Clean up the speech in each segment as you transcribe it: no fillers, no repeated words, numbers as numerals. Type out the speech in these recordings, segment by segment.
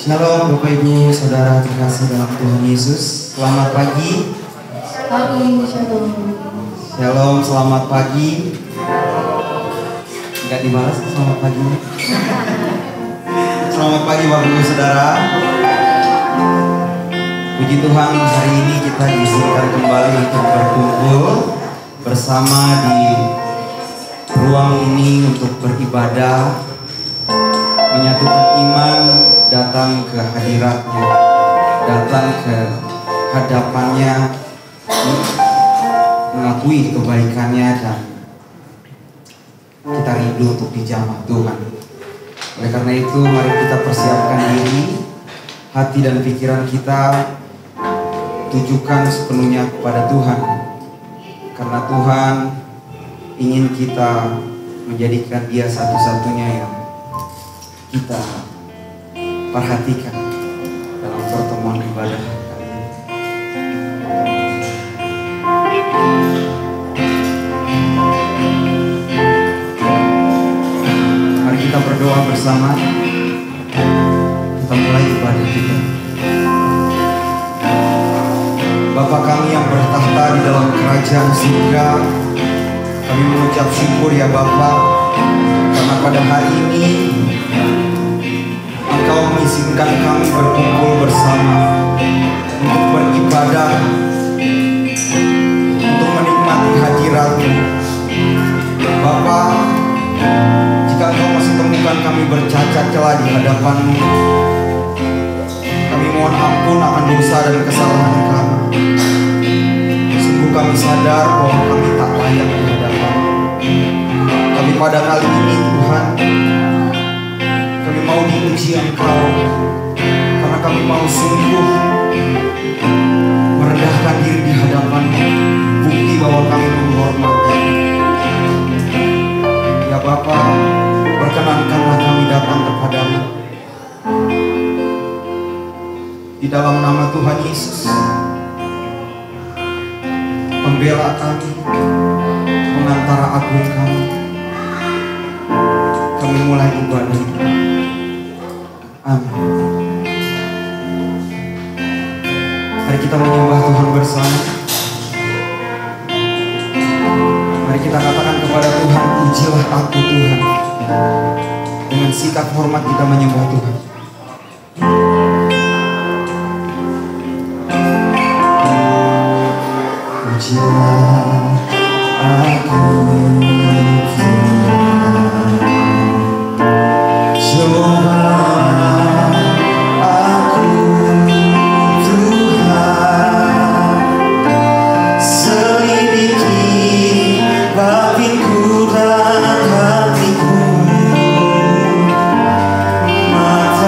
Shalom Bapak Ibu Saudara terkasih dalam Tuhan Yesus. Selamat pagi. Shalom. Shalom, selamat pagi. Enggak dibalas selamat pagi. Selamat pagi Bapak Ibu Saudara. Puji Tuhan, hari ini kita diizinkan kembali untuk berkumpul bersama di ruang ini untuk beribadah, menyatukan iman, datang ke hadiratnya, datang ke hadapannya, mengakui kebaikannya, dan kita rindu untuk dijamah Tuhan. Oleh karena itu, mari kita persiapkan diri, hati dan pikiran kita tujukan sepenuhnya kepada Tuhan, karena Tuhan ingin kita menjadikan Dia satu-satunya yang kita perhatikan dalam pertemuan ibadah kali ini. Mari kita berdoa bersama. Kita mulai ibadah kita. Bapa kami yang bertahta di dalam kerajaan surga, kami mengucap syukur ya Bapa, karena pada hari ini Engkau mengizinkan kami berkumpul bersama untuk beribadah, untuk menikmati hadirat-Mu. Bapa, jika Engkau masih temukan kami bercacat celah di hadapan-Mu, kami mohon ampun akan dosa dan kesalahan kami. Sungguh kami sadar bahwa kami tak layak di hadapan-Mu. Tapi pada kali ini Tuhan, kami mau diuji Engkau, karena kami mau sungguh merendahkan diri di hadapan-Mu, bukti bahwa kami menghormati. Ya Bapa, perkenankanlah kami datang kepadamu. Di dalam nama Tuhan Yesus, pembela kami, pengantara agung kami mulai ibadah. Amin. Mari kita menyembah Tuhan bersama. Mari kita katakan kepada Tuhan, pujilah aku Tuhan. Dengan sikap hormat kita menyembah Tuhan. Pujilah aku mata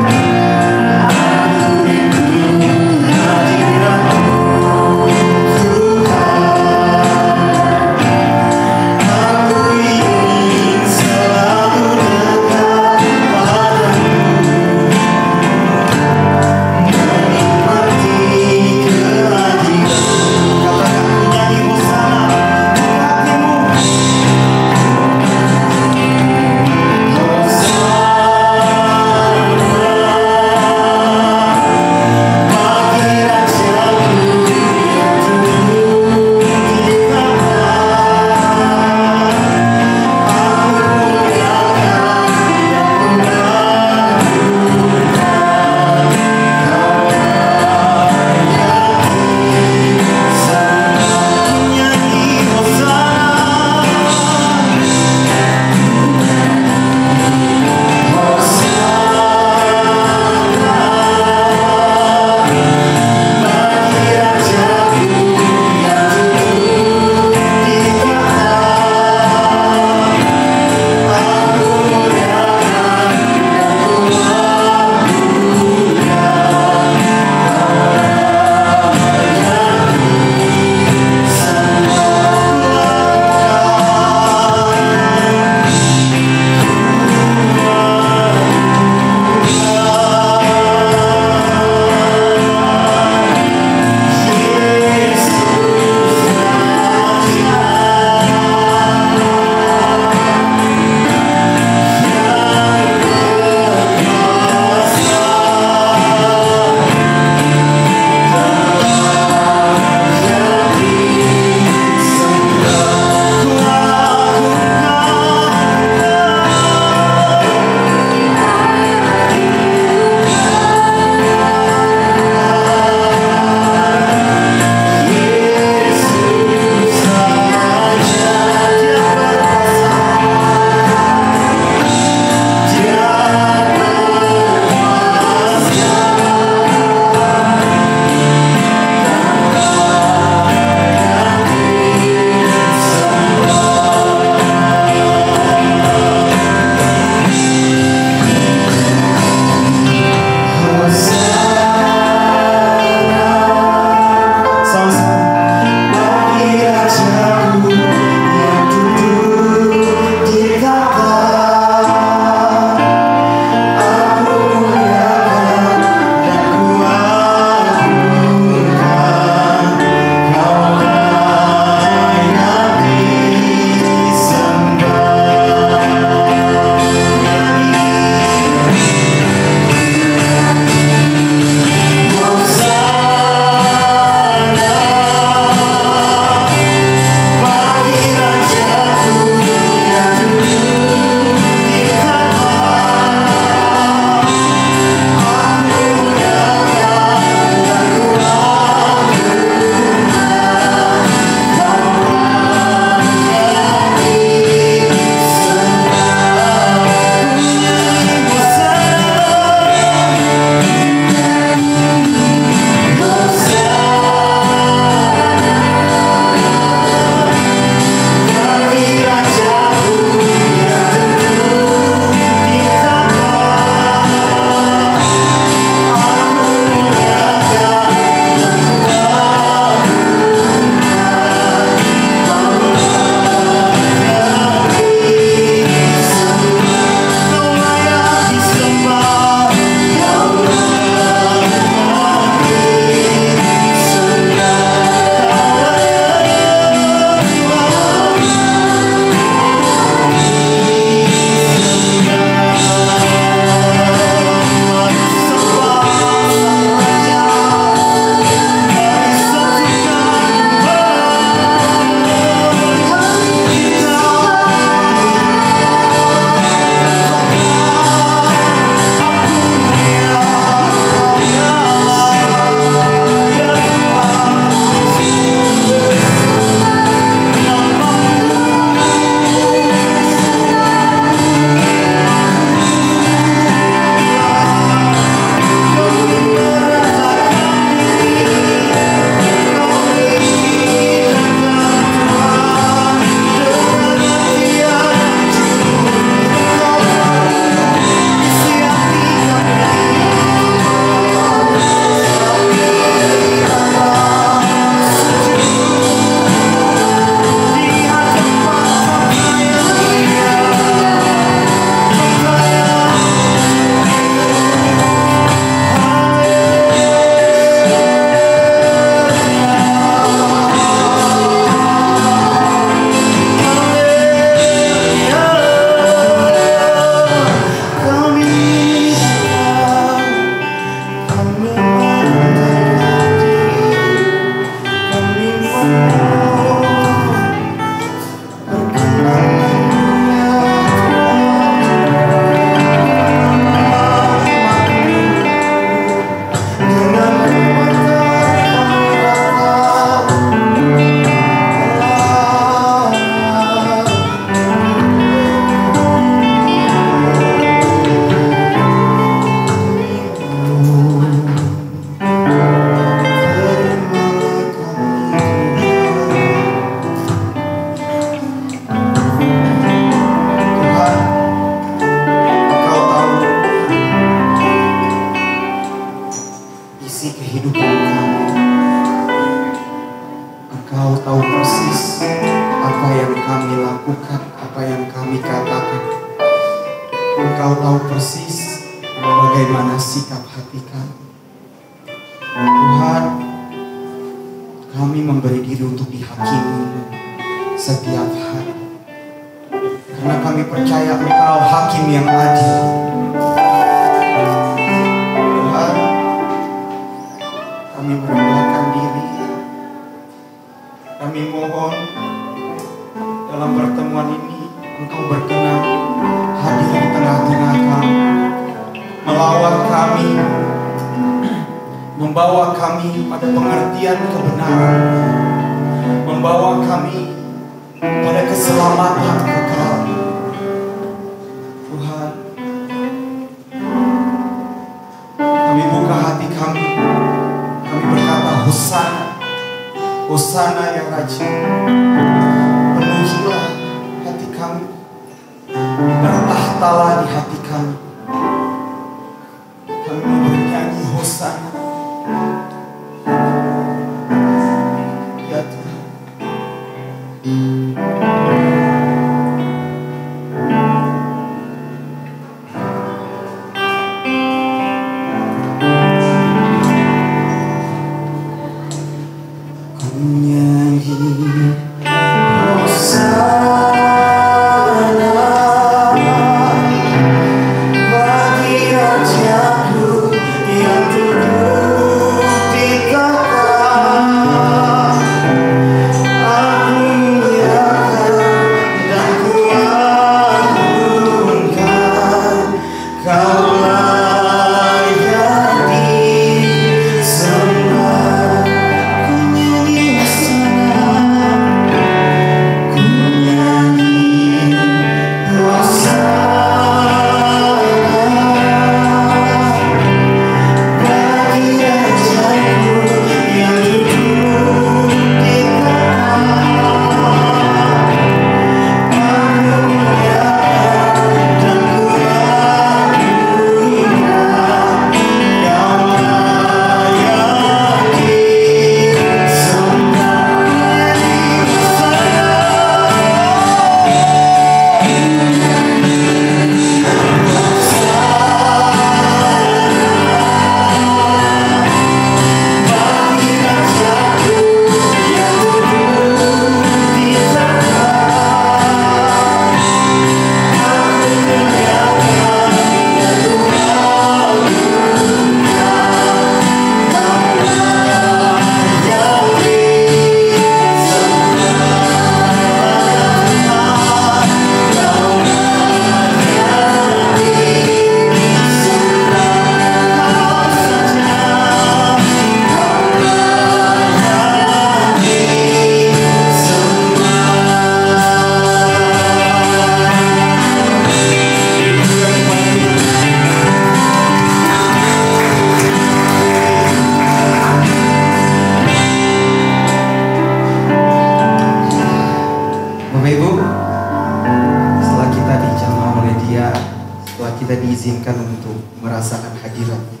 kita diizinkan untuk merasakan hadirat-Nya.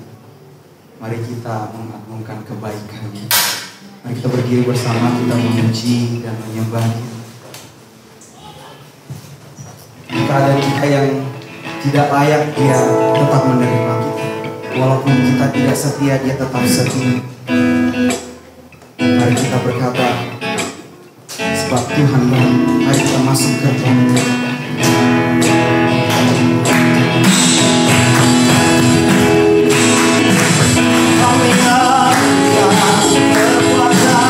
Mari kita mengagungkan kebaikan-Nya. Mari kita berdiri bersama, kita memuji dan menyembah-Nya. Jika ada kita yang tidak layak, Dia tetap menerima kita. Walaupun kita tidak setia, Dia tetap setia. Mari kita berkata, sebab Tuhan baik. Mari kita masuk ke gerbang. Kami akan berpuasa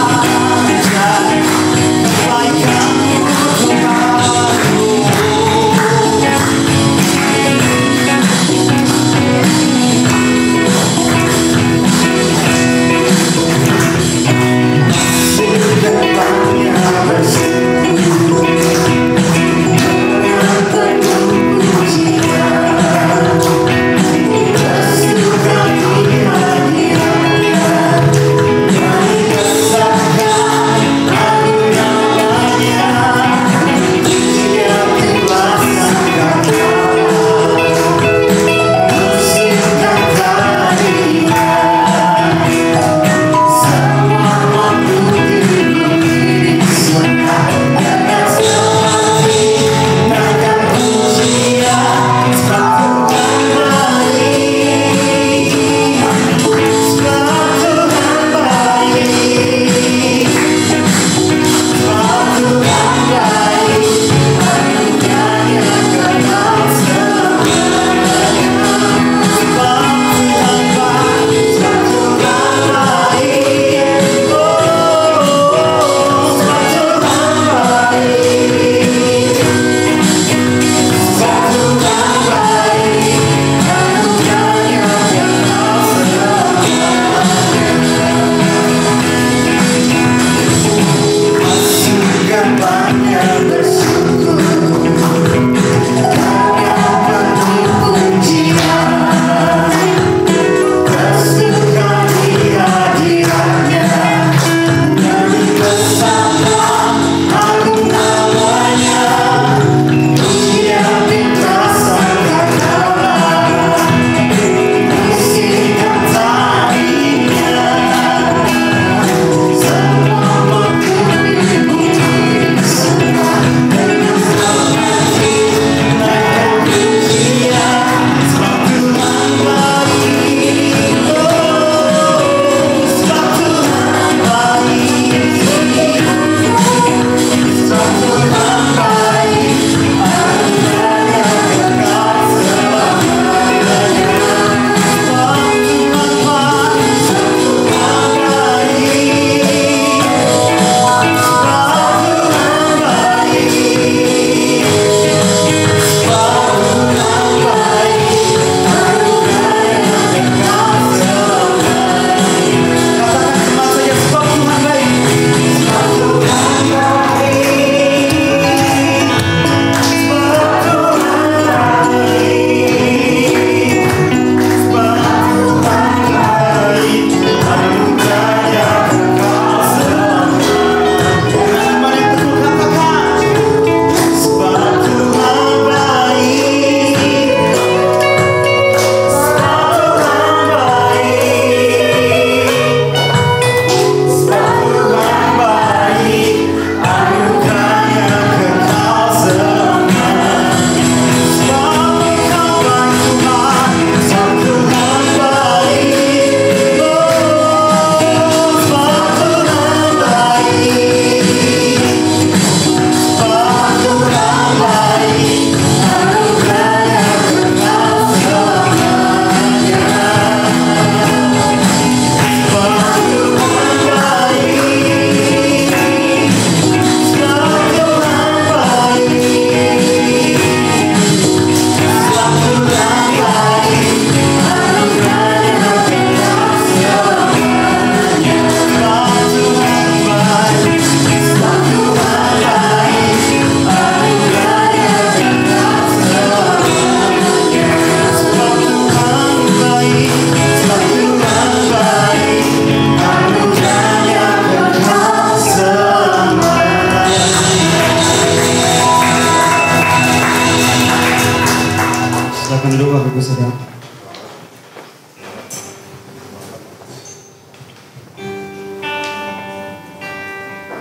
Ibu Saudara.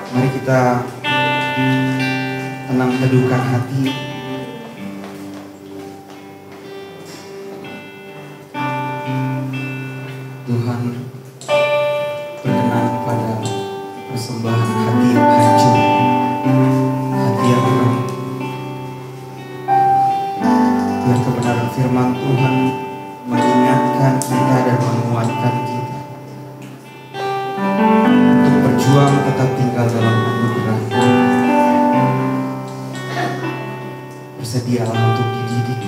Mari kita tenang teduhkan hati. Tuhan berkenan pada persembahan hati yang hancur, hati yang rendah. Biar kebenaran firman Tuhan mengingatkan kita dan menguatkan kita untuk berjuang tetap tinggal dalam anugerah. Bersedialah untuk dididik,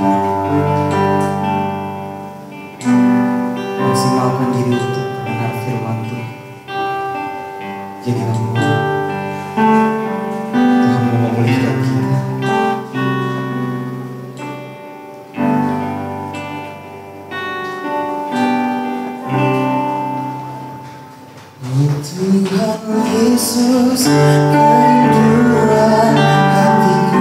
maksimalkan diri untuk mendengar firman Tuhan. Jadilah murid. Tuhan mau memulihkan kita. Tuhan Yesus, kerinduan hatiku.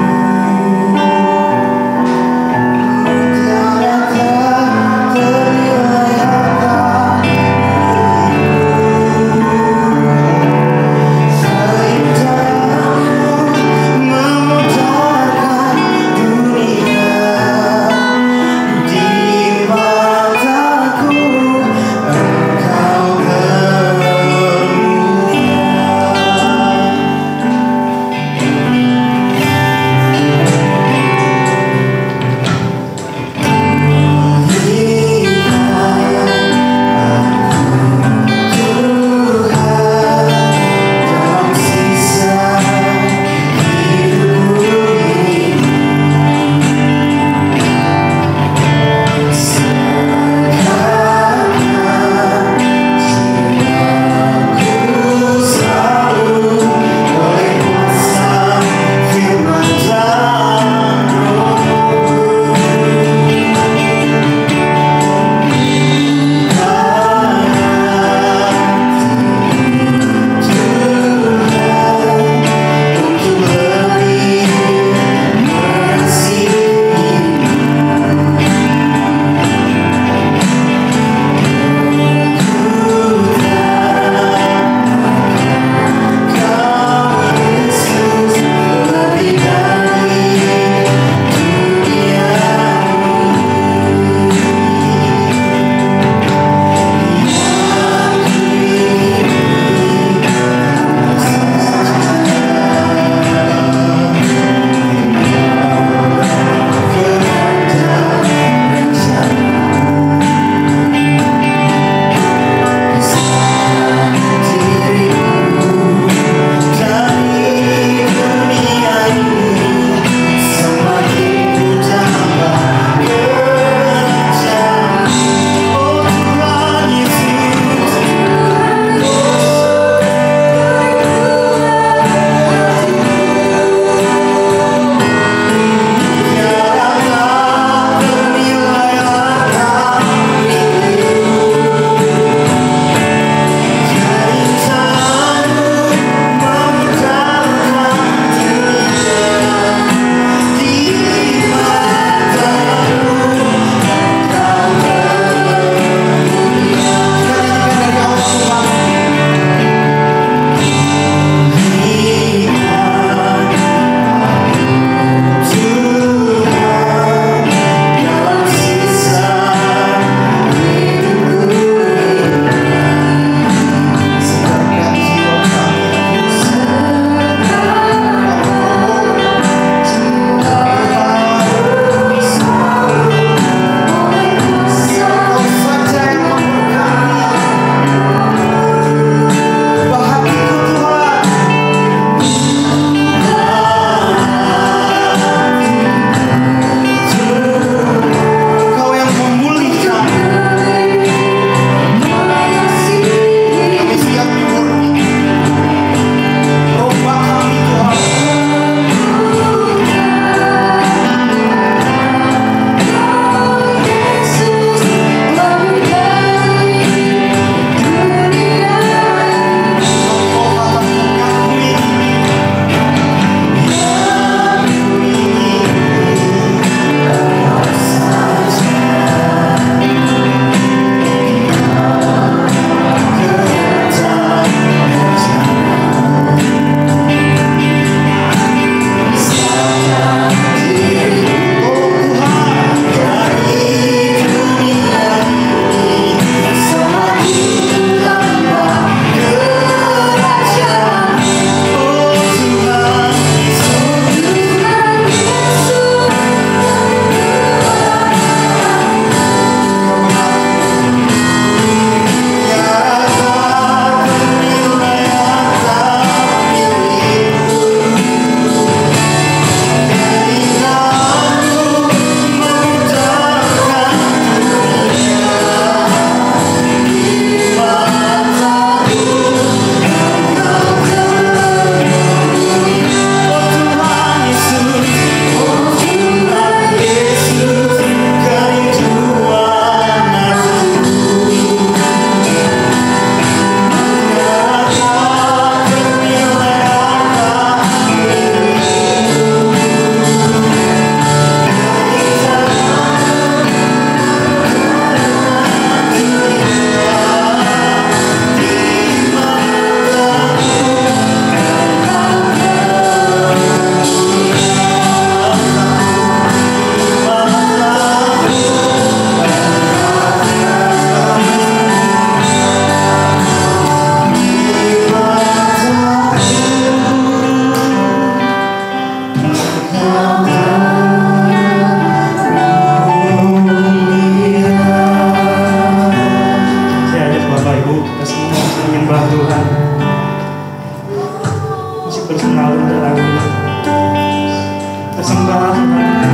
untuk terus mengalir dalam hidup. Tersembah Tuhan.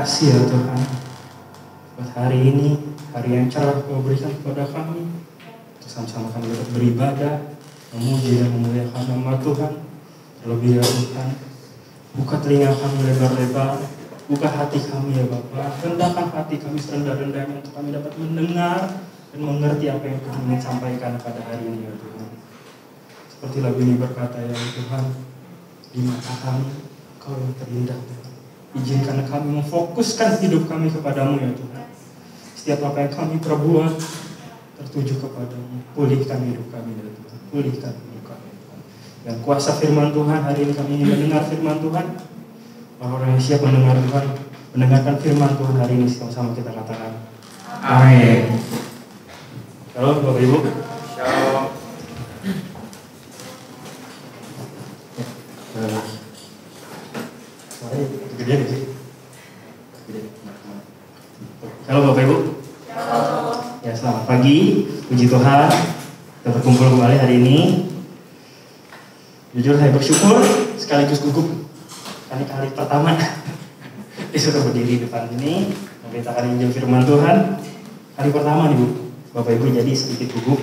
kasih ya Tuhan buat hari ini, hari yang cerah Kau berikan kepada kami. Sama-sama kami dapat beribadah, memuji dan memuliakan nama Tuhan. Terlebih ya Tuhan, buka telinga kami lebar-lebar, buka hati kami ya Bapa, rendahkan hati kami serendah-rendahnya untuk kami dapat mendengar dan mengerti apa yang Tuhan ingin sampaikan pada hari ini ya Tuhan. Seperti lagu ini berkata ya Tuhan, di mata kami Kau yang terindah Tuhan. Izinkan kami memfokuskan hidup kami kepadamu ya Tuhan. Setiap apa yang kami perbuat tertuju kepadamu. Pulihkan hidup kami ya Tuhan. Pulihkan hidup kami Tuhan. Dan kuasa firman Tuhan, hari ini kami ingin mendengar firman Tuhan. Orang yang siap mendengar Tuhan, mendengarkan firman Tuhan hari ini sama-sama kita katakan amin. Halo Bapak Ibu. Shalom. Gede sih. Halo Bapak Ibu. Ya, selamat pagi. Puji Tuhan, kita berkumpul kembali hari ini. Jujur saya bersyukur sekaligus gugup. Kali pertama disuruh berdiri di depan ini memberitakan Injil firman Tuhan. Kali pertama nih Bu, Bapak Ibu, jadi sedikit gugup.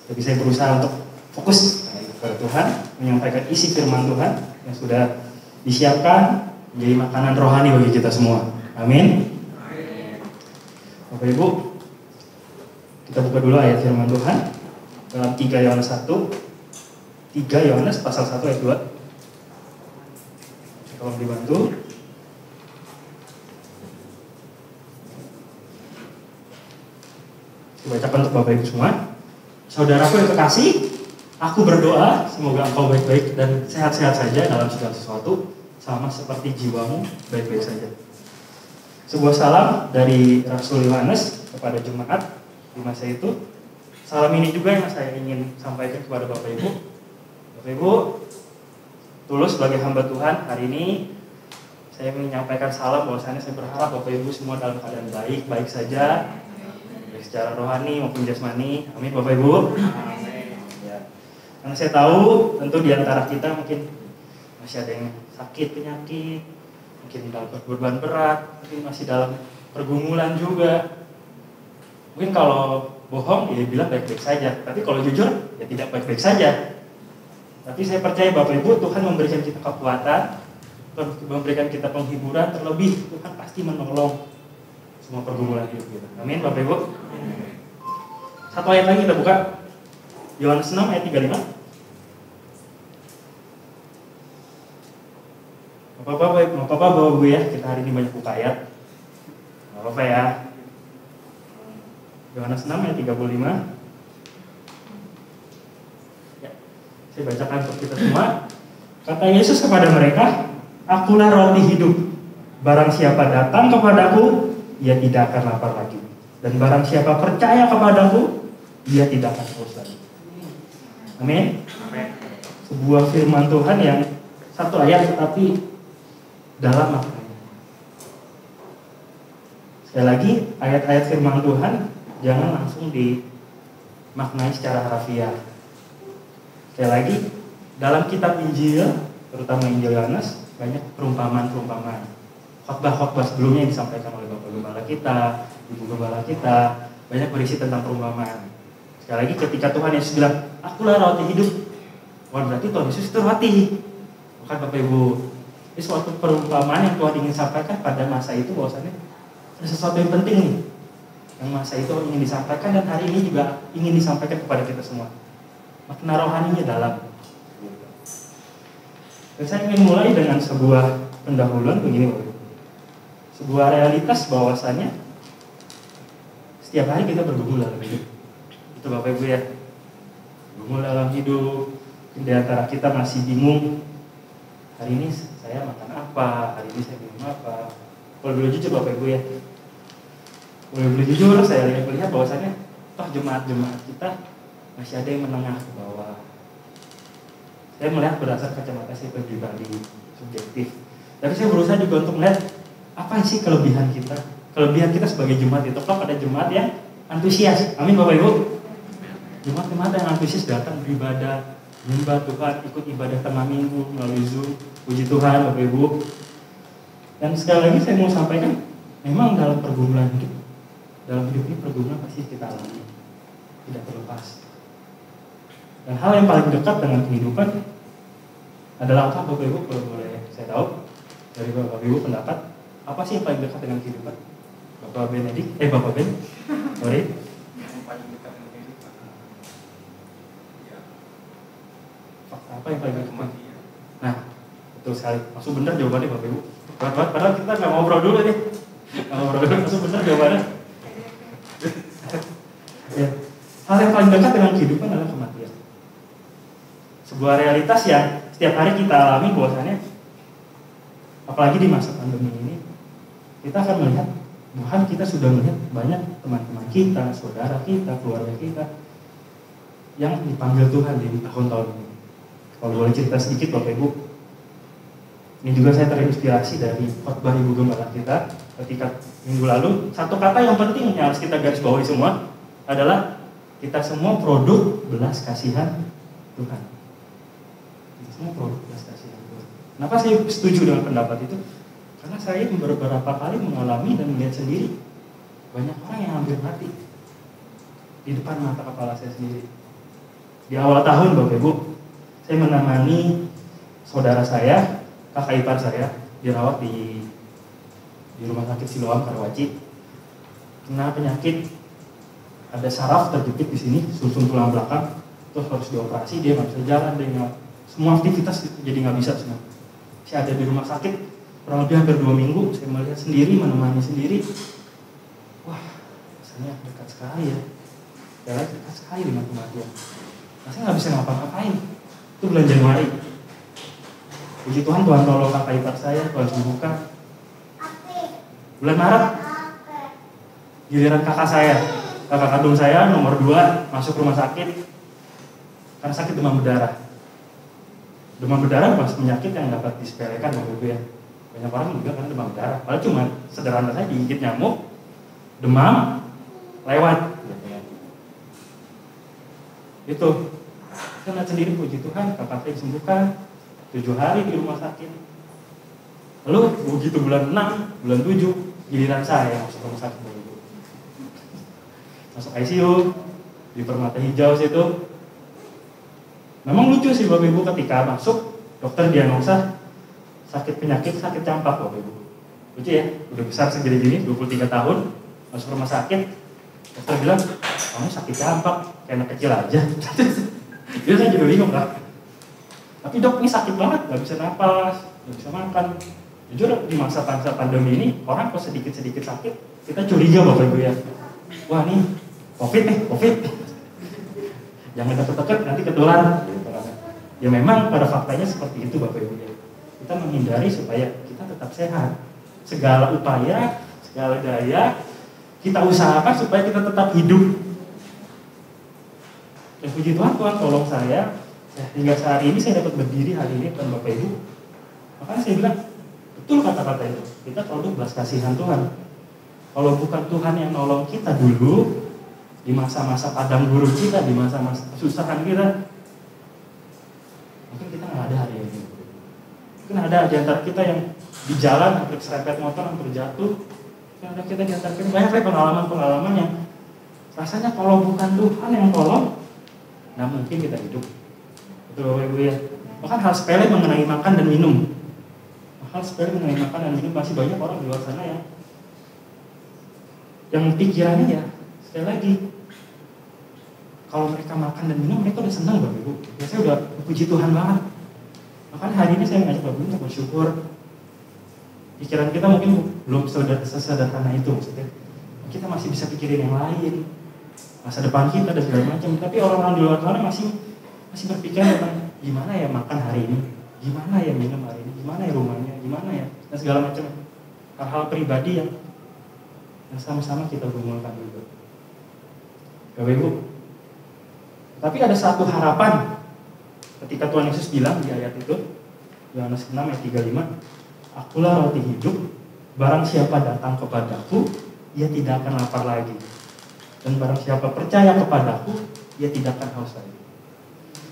Tapi saya berusaha untuk fokus kepada Tuhan, menyampaikan isi firman Tuhan yang sudah disiapkan menjadi makanan rohani bagi kita semua. Amin. Bapak Ibu, kita buka dulu ayat firman Tuhan dalam 3 Yohanes 1. 3 Yohanes pasal 1 ayat 2. Tolong dibantu. Dibacakan untuk Bapak Ibu semua. Saudaraku yang kekasih, aku berdoa semoga engkau baik-baik dan sehat-sehat saja dalam segala sesuatu, sama seperti jiwamu baik-baik saja. Sebuah salam dari Rasul Yohanes kepada jemaat di masa itu. salam ini juga yang saya ingin sampaikan kepada Bapak Ibu. Bapak Ibu, tulus sebagai hamba Tuhan, hari ini saya menyampaikan salam bahwasanya saya berharap Bapak Ibu semua dalam keadaan baik saja, baik secara rohani maupun jasmani. Amin Bapak Ibu. Amin. Ya. Karena saya tahu tentu di antara kita mungkin masih ada yang sakit penyakit, mungkin dalam beban berat, mungkin masih dalam pergumulan juga. Mungkin kalau bohong ya bilang baik-baik saja, tapi kalau jujur ya tidak baik-baik saja. Tapi saya percaya Bapak Ibu, Tuhan memberikan kita kekuatan, memberikan kita penghiburan, terlebih Tuhan pasti menolong semua pergumulan hidup kita. Amin Bapak Ibu. Satu ayat lagi kita buka, Yohanes 6 ayat 35. Bapak-bapak, Bapak-Ibu ya, kita hari ini banyak buka ayat. Bapak ya. Yohanes 6 ayat 35. Ya, saya bacakan untuk kita semua. Kata Yesus kepada mereka, "Akulah roti hidup. Barang siapa datang kepadaku, ia tidak akan lapar lagi. Dan barang siapa percaya kepadaku, ia tidak akan haus lagi." Amin. Sebuah firman Tuhan yang satu ayat tetapi dalam maknanya. Sekali lagi, ayat-ayat firman Tuhan jangan langsung dimaknai secara harfiah. Sekali lagi, dalam kitab Injil, terutama Injil Yohanes, banyak perumpamaan-perumpamaan. Khotbah-khotbah sebelumnya yang disampaikan oleh Bapak Gembala kita, Ibu Gembala kita, banyak berisi tentang perumpamaan. Sekali lagi, ketika Tuhan Yesus bilang, "Akulah roti hidup," wah berarti Tuhan Yesus itu roti. Bukan Bapak Ibu. Ini suatu perumpamaan yang Tuhan ingin sampaikan pada masa itu, bahwasanya ada sesuatu yang penting nih yang masa itu ingin disampaikan, dan hari ini juga ingin disampaikan kepada kita semua. Makna rohaninya dalam. Dan saya ingin mulai dengan sebuah pendahuluan begini Bapak Ibu. Sebuah realitas bahwasannya setiap hari kita bergumul dalam hidup. Itu Bapak Ibu ya. Bergumul dalam hidup. Di antara kita masih bingung, hari ini saya makan apa, hari ini saya minum apa. Kalau boleh jujur Bapak Ibu ya, boleh jujur, saya melihat bahwasannya toh jemaat-jemaat kita masih ada yang menengah ke bawah. Saya melihat berdasar kacamata saya pribadi, subjektif. Tapi saya berusaha juga untuk melihat apa sih kelebihan kita. Kelebihan kita sebagai jemaat itu, toh ada jemaat yang antusias. Amin Bapak Ibu. Jemaat-jemaat yang antusias datang beribadah, menyembah Tuhan, ikut ibadah tengah minggu melalui Zoom. Puji Tuhan Bapak Ibu. Dan sekali lagi saya mau sampaikan, memang dalam pergumulan hidup, dalam hidup ini pergumulan pasti kita alami, tidak terlepas. Dan hal yang paling dekat dengan kehidupan adalah apa Bapak Ibu? Kalau boleh saya tahu dari Bapak Ibu pendapat, apa sih yang paling dekat dengan kehidupan? Bapak Benedik, Bapak Ben, sorry. Yang paling dekat dengan kehidupan. Ya. Fakta apa yang paling dekat? Kematian. Nah, betul sekali. Langsung benar jawabannya Bapak Ibu. Padahal kita nggak ngobrol dulu nih. Langsung benar jawabannya. Ya. Hal yang paling dekat dengan kehidupan adalah kematian. Sebuah realitas yang setiap hari kita alami bahwasannya, apalagi di masa pandemi ini, kita akan melihat Tuhan, kita sudah melihat banyak teman-teman kita, saudara kita, keluarga kita yang dipanggil Tuhan di tahun-tahun ini. Kalau boleh cerita sedikit Bapak Ibu, ini juga saya terinspirasi dari khotbah Ibu Gembala kita ketika minggu lalu. Satu kata yang penting yang harus kita garis bawahi semua adalah kita semua produk belas kasihan Tuhan. Kita semua produk belas kasihan Tuhan. Kenapa saya setuju dengan pendapat itu? Karena saya beberapa kali mengalami dan melihat sendiri banyak orang yang hampir mati di depan mata kepala saya sendiri. Di awal tahun Bapak Ibu, saya menemani saudara saya, kakak ipar saya, dirawat di rumah sakit Siloam Karawaci. Kena penyakit, ada saraf terjepit di sini, sumsum tulang belakang, terus harus dioperasi, dia nggak bisa jalan, semua aktivitas jadi nggak bisa semua. Saya ada di rumah sakit kurang lebih hampir 2 minggu, saya melihat sendiri, menemani sendiri. Wah, rasanya dekat sekali ya. Dekat sekali dengan kematian. Saya nggak bisa ngapa-ngapain. Itu bulan Januari. Puji Tuhan, Tuhan tolong kakak ipar saya, Tuhan sembuhkan. Bulan Maret, giliran kakak saya kakak kandung saya nomor 2 masuk rumah sakit karena sakit demam berdarah. Demam berdarah bukan penyakit yang dapat disepelekan Bapak Ibu ya. Banyak orang juga kan demam berdarah. Padahal cuma sederhana saja digigit nyamuk, demam, lewat. Itu. Saya lihat sendiri, puji Tuhan, kakak saya disembuhkan 7 hari di rumah sakit. Lalu begitu bulan 6, bulan 7, giliran saya masuk rumah sakit Bapak Ibu. Masuk ICU di Permata Hijau situ. Memang lucu sih Bapak Ibu, ketika masuk dokter diagnosa sakit campak Bapak Ibu. Lucu ya, udah besar segini-gini 23 tahun masuk rumah sakit, dokter bilang kamu sakit campak kayak anak kecil aja. Jadi saya juga bingung lah. Tapi dok ini sakit banget, nggak bisa napas, nggak bisa makan. Jujur di masa pandemi ini orang kok sedikit-sedikit sakit kita curiga Bapak Ibu ya. Wah nih COVID. Jangan deket-deket nanti ketular. Ya memang pada faktanya seperti itu Bapak Ibu ya. Kita menghindari supaya kita tetap sehat. Segala upaya, segala daya kita usahakan supaya kita tetap hidup. Dan puji Tuhan, Tuhan tolong saya hingga sehari ini saya dapat berdiri hari ini dengan Bapak Ibu. Makanya saya bilang betul kata-kata itu. Kita perlu belas kasihan Tuhan. Kalau bukan Tuhan yang nolong kita dulu di masa-masa padang gurun kita, di masa-masa kesusahan kita, mungkin kita nggak ada hari ini. Mungkin ada di antara kita yang di jalan hampir serempet motor, hampir jatuh. Mungkin ada kita di antara kita banyak pengalaman-pengalaman yang rasanya kalau bukan Tuhan yang tolong, nah mungkin kita hidup. Betul Bapak Ibu ya. Bahkan hal sepele mengenai makan dan minum. Hal sepele mengenai makan dan minum masih banyak orang di luar sana yang pikirannya ya sekali lagi, kalau mereka makan dan minum mereka udah senang Bapak Ibu. Biasanya udah puji Tuhan banget. Makanya hari ini saya ngajak Bapak Ibu untuk bersyukur. Pikiran kita mungkin belum sesederhana itu maksudnya. Kita masih bisa pikirin yang lain, masa depan kita dan segala macam. Tapi orang-orang di luar sana masih berpikir tentang gimana ya makan hari ini, gimana ya minum hari ini, gimana ya rumahnya, gimana ya dan segala macam hal-hal pribadi yang sama-sama kita gumulkan juga. Bapak Ibu. Tapi ada satu harapan ketika Tuhan Yesus bilang di ayat itu, Yohanes 6 ayat 35, Akulah roti hidup, barang siapa datang kepadaku, ia tidak akan lapar lagi. Dan barang siapa percaya kepadaku, ia tidak akan haus lagi.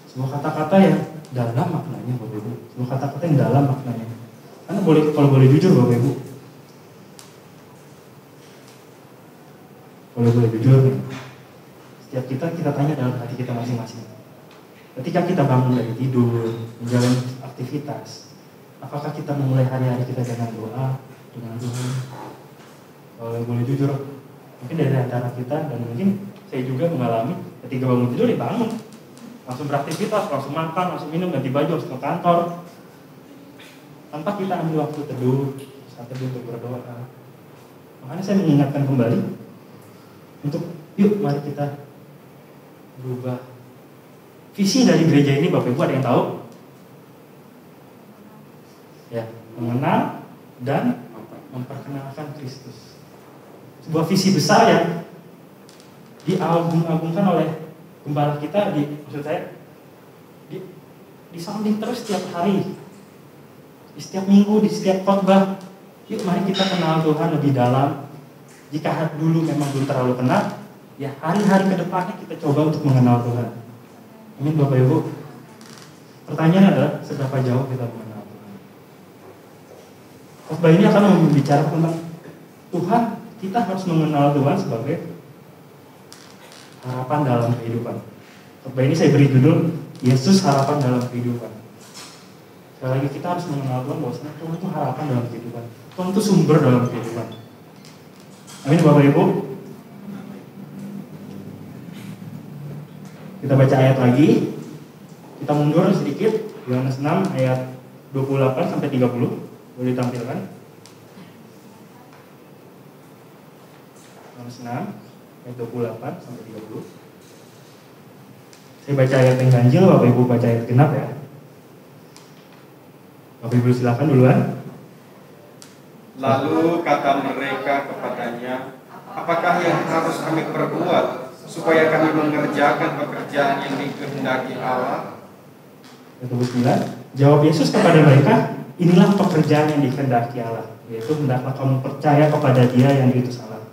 Sebuah kata-kata yang dalam maknanya Bapak Ibu. Sebuah kata-kata yang dalam maknanya. Karena kalau boleh jujur Bapak Ibu, boleh jujur nih. Setiap kita tanya dalam hati kita masing-masing. Ketika kita bangun dari tidur, menjalani aktivitas, apakah kita memulai hari-hari kita dengan doa, dengan Tuhan? Kalau boleh jujur, mungkin dari antara kita dan mungkin saya juga mengalami ketika bangun tidur bangun, langsung beraktivitas, langsung makan, langsung minum, ganti baju, langsung ke kantor, tanpa kita ambil waktu teduh, saat teduh untuk berdoa. Makanya saya mengingatkan kembali untuk yuk mari kita berubah. Visi dari gereja ini Bapak Ibu ada yang tahu? Ya, mengenal dan memperkenalkan Kristus. Sebuah visi besar yang diagung-agungkan oleh gembala kita maksud saya disounding terus setiap hari, di setiap minggu, di setiap khotbah. Yuk mari kita kenal Tuhan lebih dalam. Jika dulu memang belum terlalu kenal, ya hari-hari ke depannya kita coba untuk mengenal Tuhan. Amin Bapak Ibu. Pertanyaan adalah seberapa jauh kita mengenal Tuhan. Khotbah ini akan membicarakan tentang Tuhan. Kita harus mengenal Tuhan sebagai harapan dalam kehidupan. Khotbah ini saya beri judul Yesus harapan dalam kehidupan. Sekali lagi kita harus mengenal Tuhan bahwa Tuhan itu harapan dalam kehidupan. Tuhan itu sumber dalam kehidupan. Amin Bapak Ibu. Kita baca ayat lagi. Kita mundur sedikit. Yohanes 6 ayat 28 sampai 30. Boleh ditampilkan. Yohanes 6 ayat 28 sampai 30. Saya baca ayat yang ganjil, Bapak Ibu baca ayat genap ya. Bapak Ibu silakan duluan. Lalu kata mereka kepadanya, apakah yang harus kami perbuat supaya kami mengerjakan pekerjaan yang dikehendaki Allah? Ayat 29, jawab Yesus kepada mereka, inilah pekerjaan yang dikehendaki Allah, yaitu hendaklah kamu percaya kepada Dia yang diutus Allah.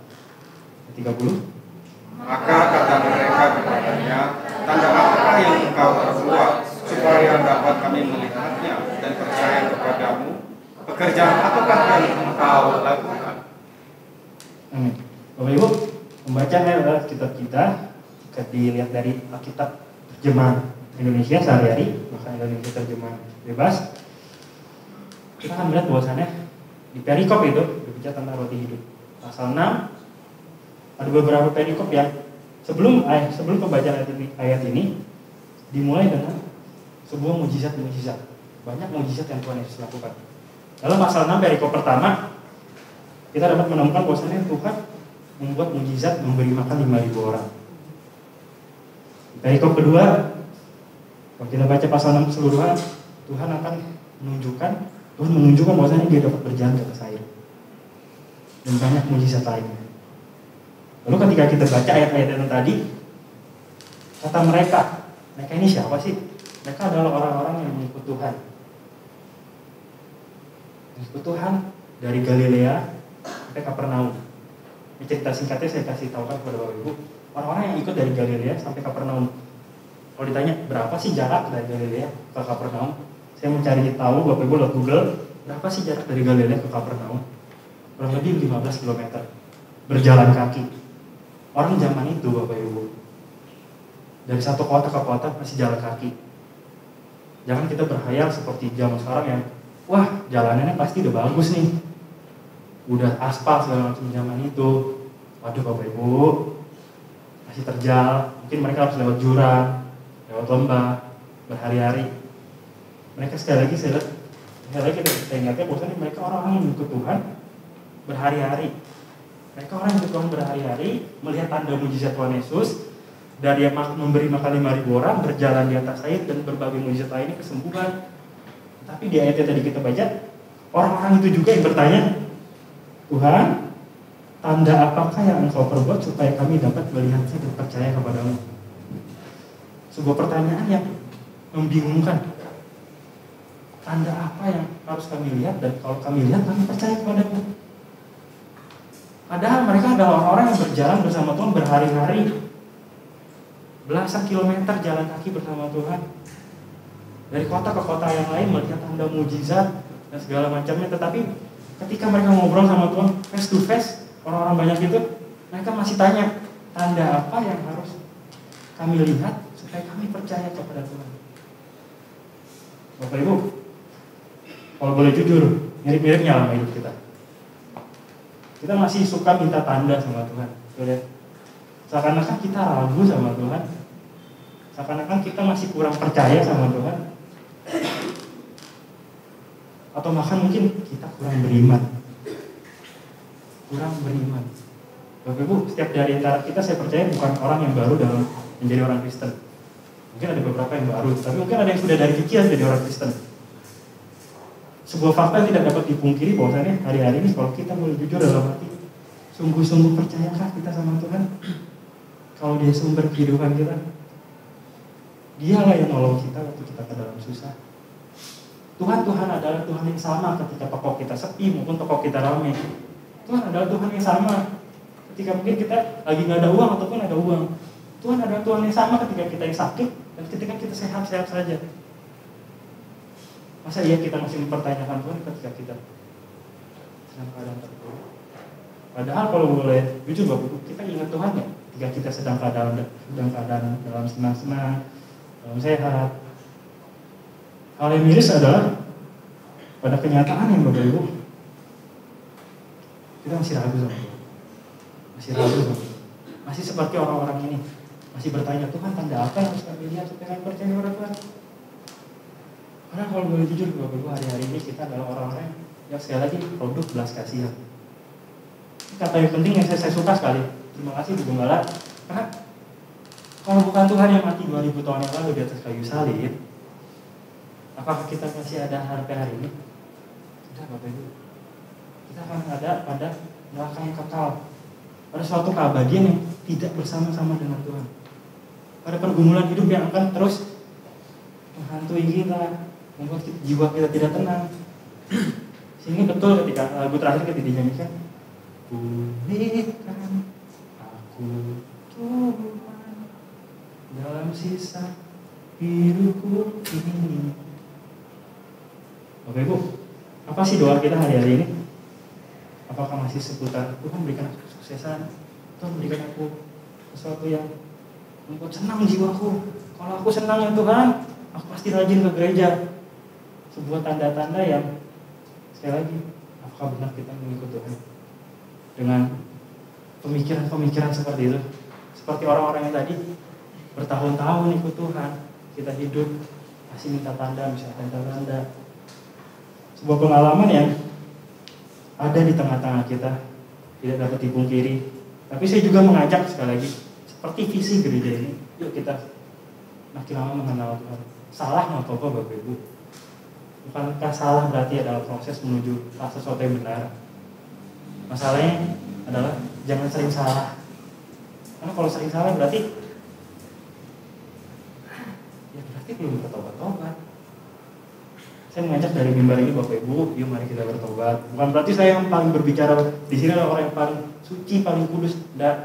Ayat 30, Maka kata mereka kepadanya, tanda apakah yang engkau perbuat supaya dapat kami melihatnya dan percaya kepadamu? Pekerjaan apakah yang engkau lakukan? amin. Bapak Ibu, pembacaan adalah kitab kita, jika dilihat dari Alkitab terjemahan Indonesia sehari-hari, bahkan Indonesia terjemahan bebas, kita akan melihat bahwasannya di perikop itu berbicara tentang roti hidup. Pasal 6 ada beberapa perikop yang sebelum pembacaan ayat ini dimulai dengan sebuah mujizat-mujizat. Banyak mujizat yang Tuhan Yesus lakukan. Dalam pasal 6 perikop pertama kita dapat menemukan bahwasannya Tuhan membuat mujizat memberi makan 5.000 orang. Di perikop kedua, kalau kita baca pasal 6 keseluruhan, Tuhan menunjukkan bahwasannya Dia dapat berjalan ke atas air. Dan banyak mujizat lainnya. Lalu ketika kita baca ayat-ayat yang tadi, kata mereka ini siapa sih? Mereka adalah orang-orang yang mengikut Tuhan. Mengikut Tuhan dari Galilea sampai Kapernaum. Ini cerita singkatnya saya kasih tahu kepada Bapak Ibu. Orang-orang yang ikut dari Galilea sampai Kapernaum. Kalau ditanya berapa sih jarak dari Galilea ke Kapernaum, saya mencari tahu, Bapak Ibu lihat Google, berapa sih jarak dari Galilea ke Kapernaum? Kurang lebih 15 km berjalan kaki. Orang zaman itu Bapak Ibu, dari satu kota ke kota masih jalan kaki. Jangan kita berkhayal seperti zaman sekarang yang wah jalanannya pasti udah bagus nih, udah aspal segala macam. Zaman itu, waduh Bapak Ibu, masih terjal. Mungkin mereka harus lewat jurang, lewat lembah, berhari-hari. Mereka sekali lagi saya ingatnya bahwasanya mereka orang-orang yang ikut Tuhan berhari-hari. Mereka orang yang ikut Tuhan berhari-hari, melihat tanda mujizat Tuhan Yesus, dari yang memberi makan 5.000 orang, berjalan di atas air, dan berbagai mujizat lainnya, kesembuhan. Tapi di ayat yang tadi kita baca, orang-orang itu juga yang bertanya, Tuhan, tanda apakah yang Engkau perbuat supaya kami dapat melihatnya dan percaya kepadamu? Sebuah pertanyaan yang membingungkan. Tanda apa yang harus kami lihat, dan kalau kami lihat kami percaya kepadamu? Padahal mereka adalah orang-orang yang berjalan bersama Tuhan berhari-hari, belasan kilometer jalan kaki bersama Tuhan, dari kota ke kota yang lain melihat tanda mujizat dan segala macamnya. Tetapi ketika mereka ngobrol sama Tuhan face to face, orang-orang banyak itu, mereka masih tanya, tanda apa yang harus kami lihat supaya kami percaya kepada Tuhan? Bapak Ibu, kalau boleh jujur, mirip-miripnya sama hidup kita. Kita masih suka minta tanda sama Tuhan. Seakan-akan kita ragu sama Tuhan. Seakan-akan kita masih kurang percaya sama Tuhan. Atau bahkan mungkin kita kurang beriman. Bapak Ibu, setiap dari antara kita saya percaya bukan orang yang baru dalam menjadi orang Kristen. Mungkin ada beberapa yang baru, tapi mungkin ada yang sudah dari kecil jadi orang Kristen. Sebuah fakta yang tidak dapat dipungkiri bahwasanya hari-hari ini kalau kita boleh jujur dalam hati, sungguh-sungguh percayakah kita sama Tuhan? Kalau Dia sumber kehidupan kita, Dialah yang nolong kita waktu kita ke dalam susah. Tuhan adalah Tuhan yang sama ketika toko kita sepi maupun toko kita ramai. Tuhan adalah Tuhan yang sama ketika mungkin kita lagi nggak ada uang ataupun ada uang. Tuhan adalah Tuhan yang sama ketika kita yang sakit dan ketika kita sehat-sehat saja. Masa iya kita masih mempertanyakan Tuhan ketika kita sedang keadaan terpuruk? Padahal kalau boleh jujur Bapak Ibu, kita ingat Tuhan ya ketika kita sedang keadaan dalam senang-senang, dalam sehat. Hal yang miris adalah pada kenyataan yang Bapak Ibu, kita masih ragu sama Tuhan. Masih seperti orang-orang ini, masih bertanya, Tuhan tanda apa yang harus kami lihat supaya kami percaya kepada Tuhan? Karena kalau boleh jujur Bapak Ibu, hari-hari ini kita adalah orang-orang yang sekali lagi produk belas kasihan. Kata yang penting yang saya suka sekali, terima kasih Bu Gembala, karena kalau bukan Tuhan yang mati 2000 tahun yang lalu di atas kayu salib, apakah kita masih ada harapan hari ini? Tidak Bapak Ibu. Kita akan ada pada neraka yang kekal. Ada suatu keabadian yang tidak bersama-sama dengan Tuhan. Ada pergumulan hidup yang akan terus menghantui kita, membuat jiwa kita tidak tenang. Sini betul ketika lagu terakhir ketika dinyanyikan, pulihkan aku Tuhan dalam sisa hidupku ini. Oke Bu, apa sih doa kita hari-hari ini? Apakah masih seputar Tuhan berikan aku kesuksesan, Tuhan berikan aku sesuatu yang membuat senang jiwaku. Kalau aku senang ya Tuhan, aku pasti rajin ke gereja. Sebuah tanda-tanda yang sekali lagi, apakah benar kita mengikut Tuhan dengan pemikiran-pemikiran seperti itu? Seperti orang-orang yang tadi bertahun-tahun ikut Tuhan, kita hidup masih minta tanda, misalnya tanda-tanda. Sebuah pengalaman yang ada di tengah-tengah kita, tidak dapat dipungkiri. Tapi saya juga mengajak sekali lagi, seperti visi gereja ini, yuk kita makin lama mengenal Tuhan. Salah nggak apa-apa Bapak Ibu. Bukankah salah berarti adalah proses menuju sesuatu yang benar? Masalahnya adalah jangan sering salah. Karena kalau sering salah berarti belum bertobat-tobat. Saya mengajak dari mimbar ini Bapak Ibu, yuk mari kita bertobat. Bukan berarti saya yang paling berbicara di sini adalah orang yang paling suci, paling kudus. Tidak.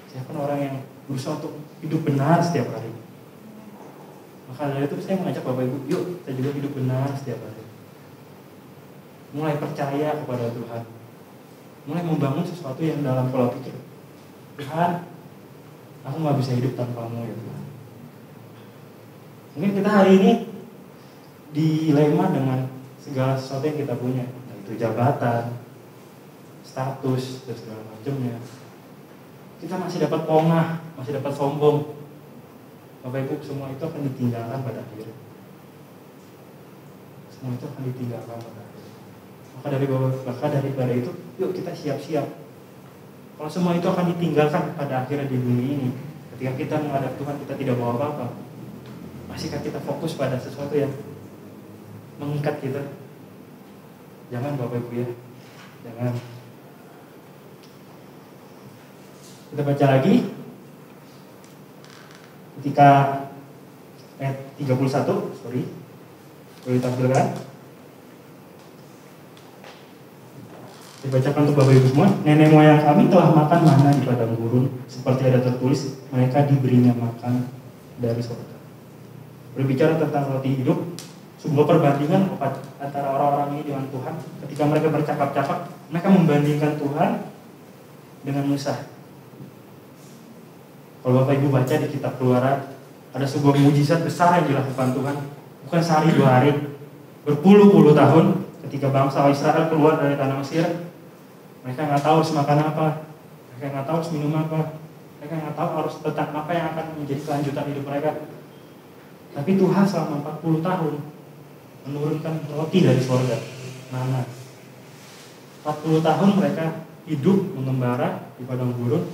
Saya kan orang yang berusaha untuk hidup benar setiap hari. Maka dari itu saya mengajak Bapak Ibu, yuk kita juga hidup benar setiap hari. Mulai percaya kepada Tuhan. Mulai membangun sesuatu yang dalam pola pikir. Tuhan, aku gak bisa hidup tanpamu ya Tuhan. Mungkin kita hari ini dilema dengan segala sesuatu yang kita punya, yaitu jabatan, status, dan segala macamnya. Kita masih dapat pongah, masih dapat sombong. Bapak Ibu, semua itu akan ditinggalkan pada akhirnya. Semua itu akan ditinggalkan pada akhirnya. Maka daripada itu, yuk kita siap-siap. Kalau semua itu akan ditinggalkan pada akhirnya di bumi ini, ketika kita menghadap Tuhan, kita tidak bawa apa-apa. Masihkah kita fokus pada sesuatu yang mengikat kita? Jangan Bapak Ibu ya, jangan. Kita baca lagi ketika ayat 31, boleh ditampilkan. Dibacakan untuk Bapak Ibu semua. Nenek moyang kami telah makan mana di padang gurun, seperti ada tertulis, mereka diberinya makan dari surga. Berbicara tentang roti hidup, sebuah perbandingan antara orang-orang ini dengan Tuhan. Ketika mereka bercakap-cakap, mereka membandingkan Tuhan dengan Musa. Kalau Bapak Ibu baca di kitab Keluaran, ada sebuah mujizat besar yang dilakukan Tuhan. Bukan sehari 2 hari, berpuluh-puluh tahun. Ketika bangsa Israel keluar dari tanah Mesir, mereka nggak tahu harus makan apa, mereka nggak tahu harus minum apa, mereka nggak tahu harus tentang apa yang akan menjadi kelanjutan hidup mereka. Tapi Tuhan selama 40 tahun menurunkan roti dari surga, mana 40 tahun mereka hidup mengembara di padang gurun.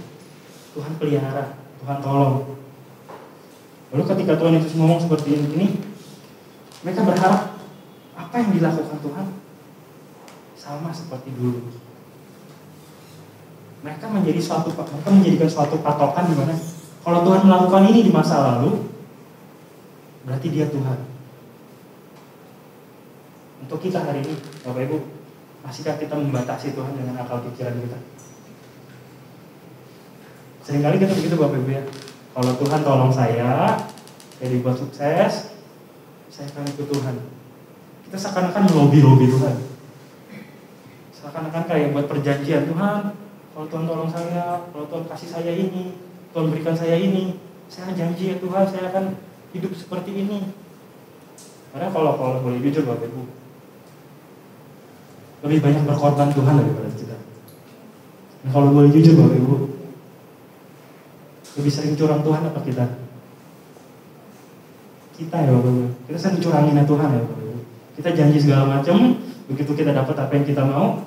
Tuhan pelihara, Tuhan tolong. Lalu ketika Tuhan Yesus ngomong seperti ini, mereka berharap apa yang dilakukan Tuhan sama seperti dulu. Mereka menjadikan suatu patokan di mana kalau Tuhan melakukan ini di masa lalu, berarti Dia Tuhan. Untuk kita hari ini, Bapak Ibu, masihkah kita membatasi Tuhan dengan akal pikiran kita? Seringkali kita begitu Bapak Ibu ya. Kalau Tuhan tolong saya dibuat sukses, saya akan ikut Tuhan. Kita seakan-akan melobi-lobi Tuhan. Seakan-akan kayak buat perjanjian, Tuhan, kalau Tuhan tolong saya, kalau Tuhan kasih saya ini, Tuhan berikan saya ini, saya janji ya Tuhan, saya akan hidup seperti ini. Karena kalau boleh jujur Bapak Ibu, lebih banyak berkorban Tuhan daripada kita. Nah, kalau boleh jujur Bapak Ibu, lebih sering curang Tuhan apa kita? Kita ya Bapak Ibu, kita sering curangin Tuhan ya Bapak Ibu. Kita janji segala macam, begitu kita dapat apa yang kita mau,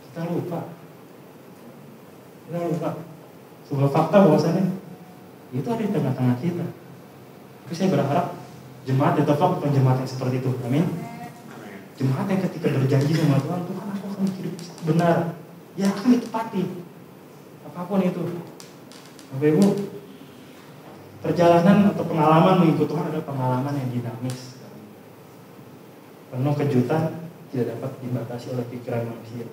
kita lupa. Sebuah fakta bahwasannya itu ada di tengah-tengah kita. Tapi saya berharap jemaat di tempat bukan jemaat yang seperti itu. Amin. Jemaat yang ketika berjanji sama Tuhan, Tuhan aku akan hidup benar, ya akan ditepati. Apapun itu. Bapak Ibu, perjalanan atau pengalaman mengikut Tuhan adalah pengalaman yang dinamis, penuh kejutan, tidak dapat dibatasi oleh pikiran manusia.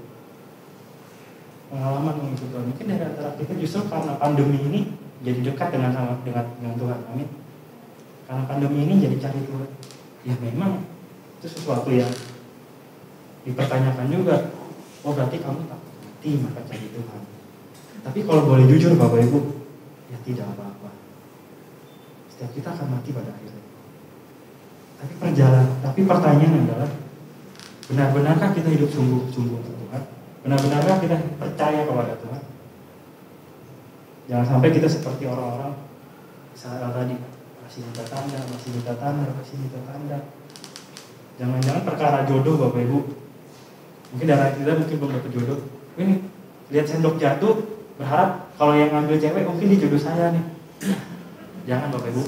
Pengalaman mengikut Tuhan, mungkin dari antara kita justru karena pandemi ini jadi dekat dengan Tuhan, amin. Karena pandemi ini jadi cari Tuhan. Ya memang itu sesuatu yang dipertanyakan juga. Oh berarti kamu tak mati maka cari Tuhan. Tapi kalau boleh jujur Bapak Ibu, ya tidak apa-apa. Setiap kita akan mati pada akhirnya. Tapi pertanyaan adalah, benar-benarkah kita hidup sungguh-sungguh untuk Tuhan? Benar-benarkah kita percaya kepada Tuhan? Jangan sampai kita seperti orang-orang Israel tadi, masih minta tanda, masih minta tanda, masih minta tanda. Jangan-jangan perkara jodoh Bapak Ibu. Mungkin darah kita mungkin belum dapat jodoh. Ini lihat sendok jatuh, berharap kalau yang ngambil cewek mungkin dia jodoh saya nih. Jangan Bapak Ibu.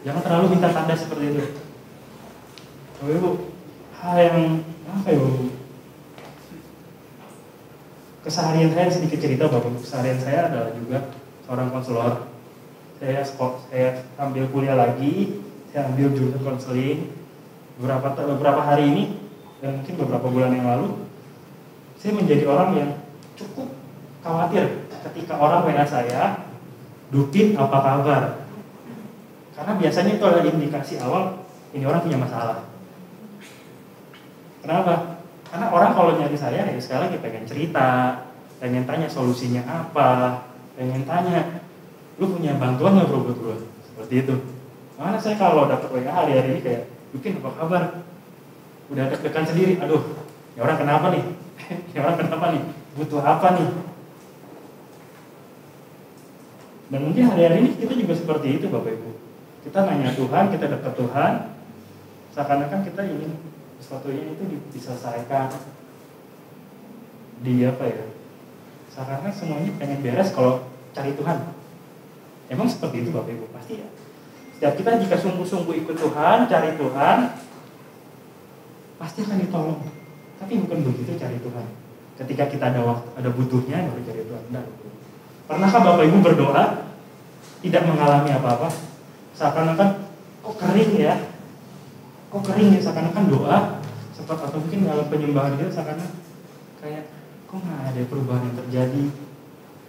Jangan terlalu minta tanda seperti itu. Bapak Ibu, hal yang apa ya Bapak Ibu? Keseharian saya sedikit cerita Bapak Ibu. Keseharian saya adalah juga seorang konselor. Saya ambil kuliah lagi, saya ambil jurusan konseling. Beberapa hari ini dan mungkin beberapa bulan yang lalu, saya menjadi orang yang cukup khawatir ketika orang WA saya, Dupin apa kabar? Karena biasanya itu adalah indikasi awal ini orang punya masalah. Kenapa? Karena orang kalau nyari saya ya sekali lagi pengen cerita, pengen tanya solusinya apa, pengen tanya lu punya bantuan nggak bro buat gue? Seperti itu. Mana saya kalau dapat WA hari-hari ini kayak Dupin apa kabar? Udah deg-degan sendiri. Aduh, ini orang kenapa nih? Ini orang kenapa nih? Butuh apa nih? Dan mungkin hari-hari ini kita juga seperti itu Bapak Ibu. Kita nanya Tuhan, kita dekat Tuhan, seakan-akan kita ingin sesuatunya itu diselesaikan. Seakan-akan semuanya pengen beres kalau cari Tuhan. Emang seperti itu Bapak Ibu? Pasti ya. Setiap kita jika sungguh-sungguh ikut Tuhan, cari Tuhan, pasti akan ditolong. Tapi bukan begitu cari Tuhan. Ketika kita ada butuhnya baru cari Tuhan. Nah, pernahkah Bapak Ibu berdoa tidak mengalami apa-apa? Seakan-akan kok kering ya? Seakan-akan doa sempat atau mungkin dalam penyembahan dia seakan-akan kayak kok nggak ada perubahan yang terjadi.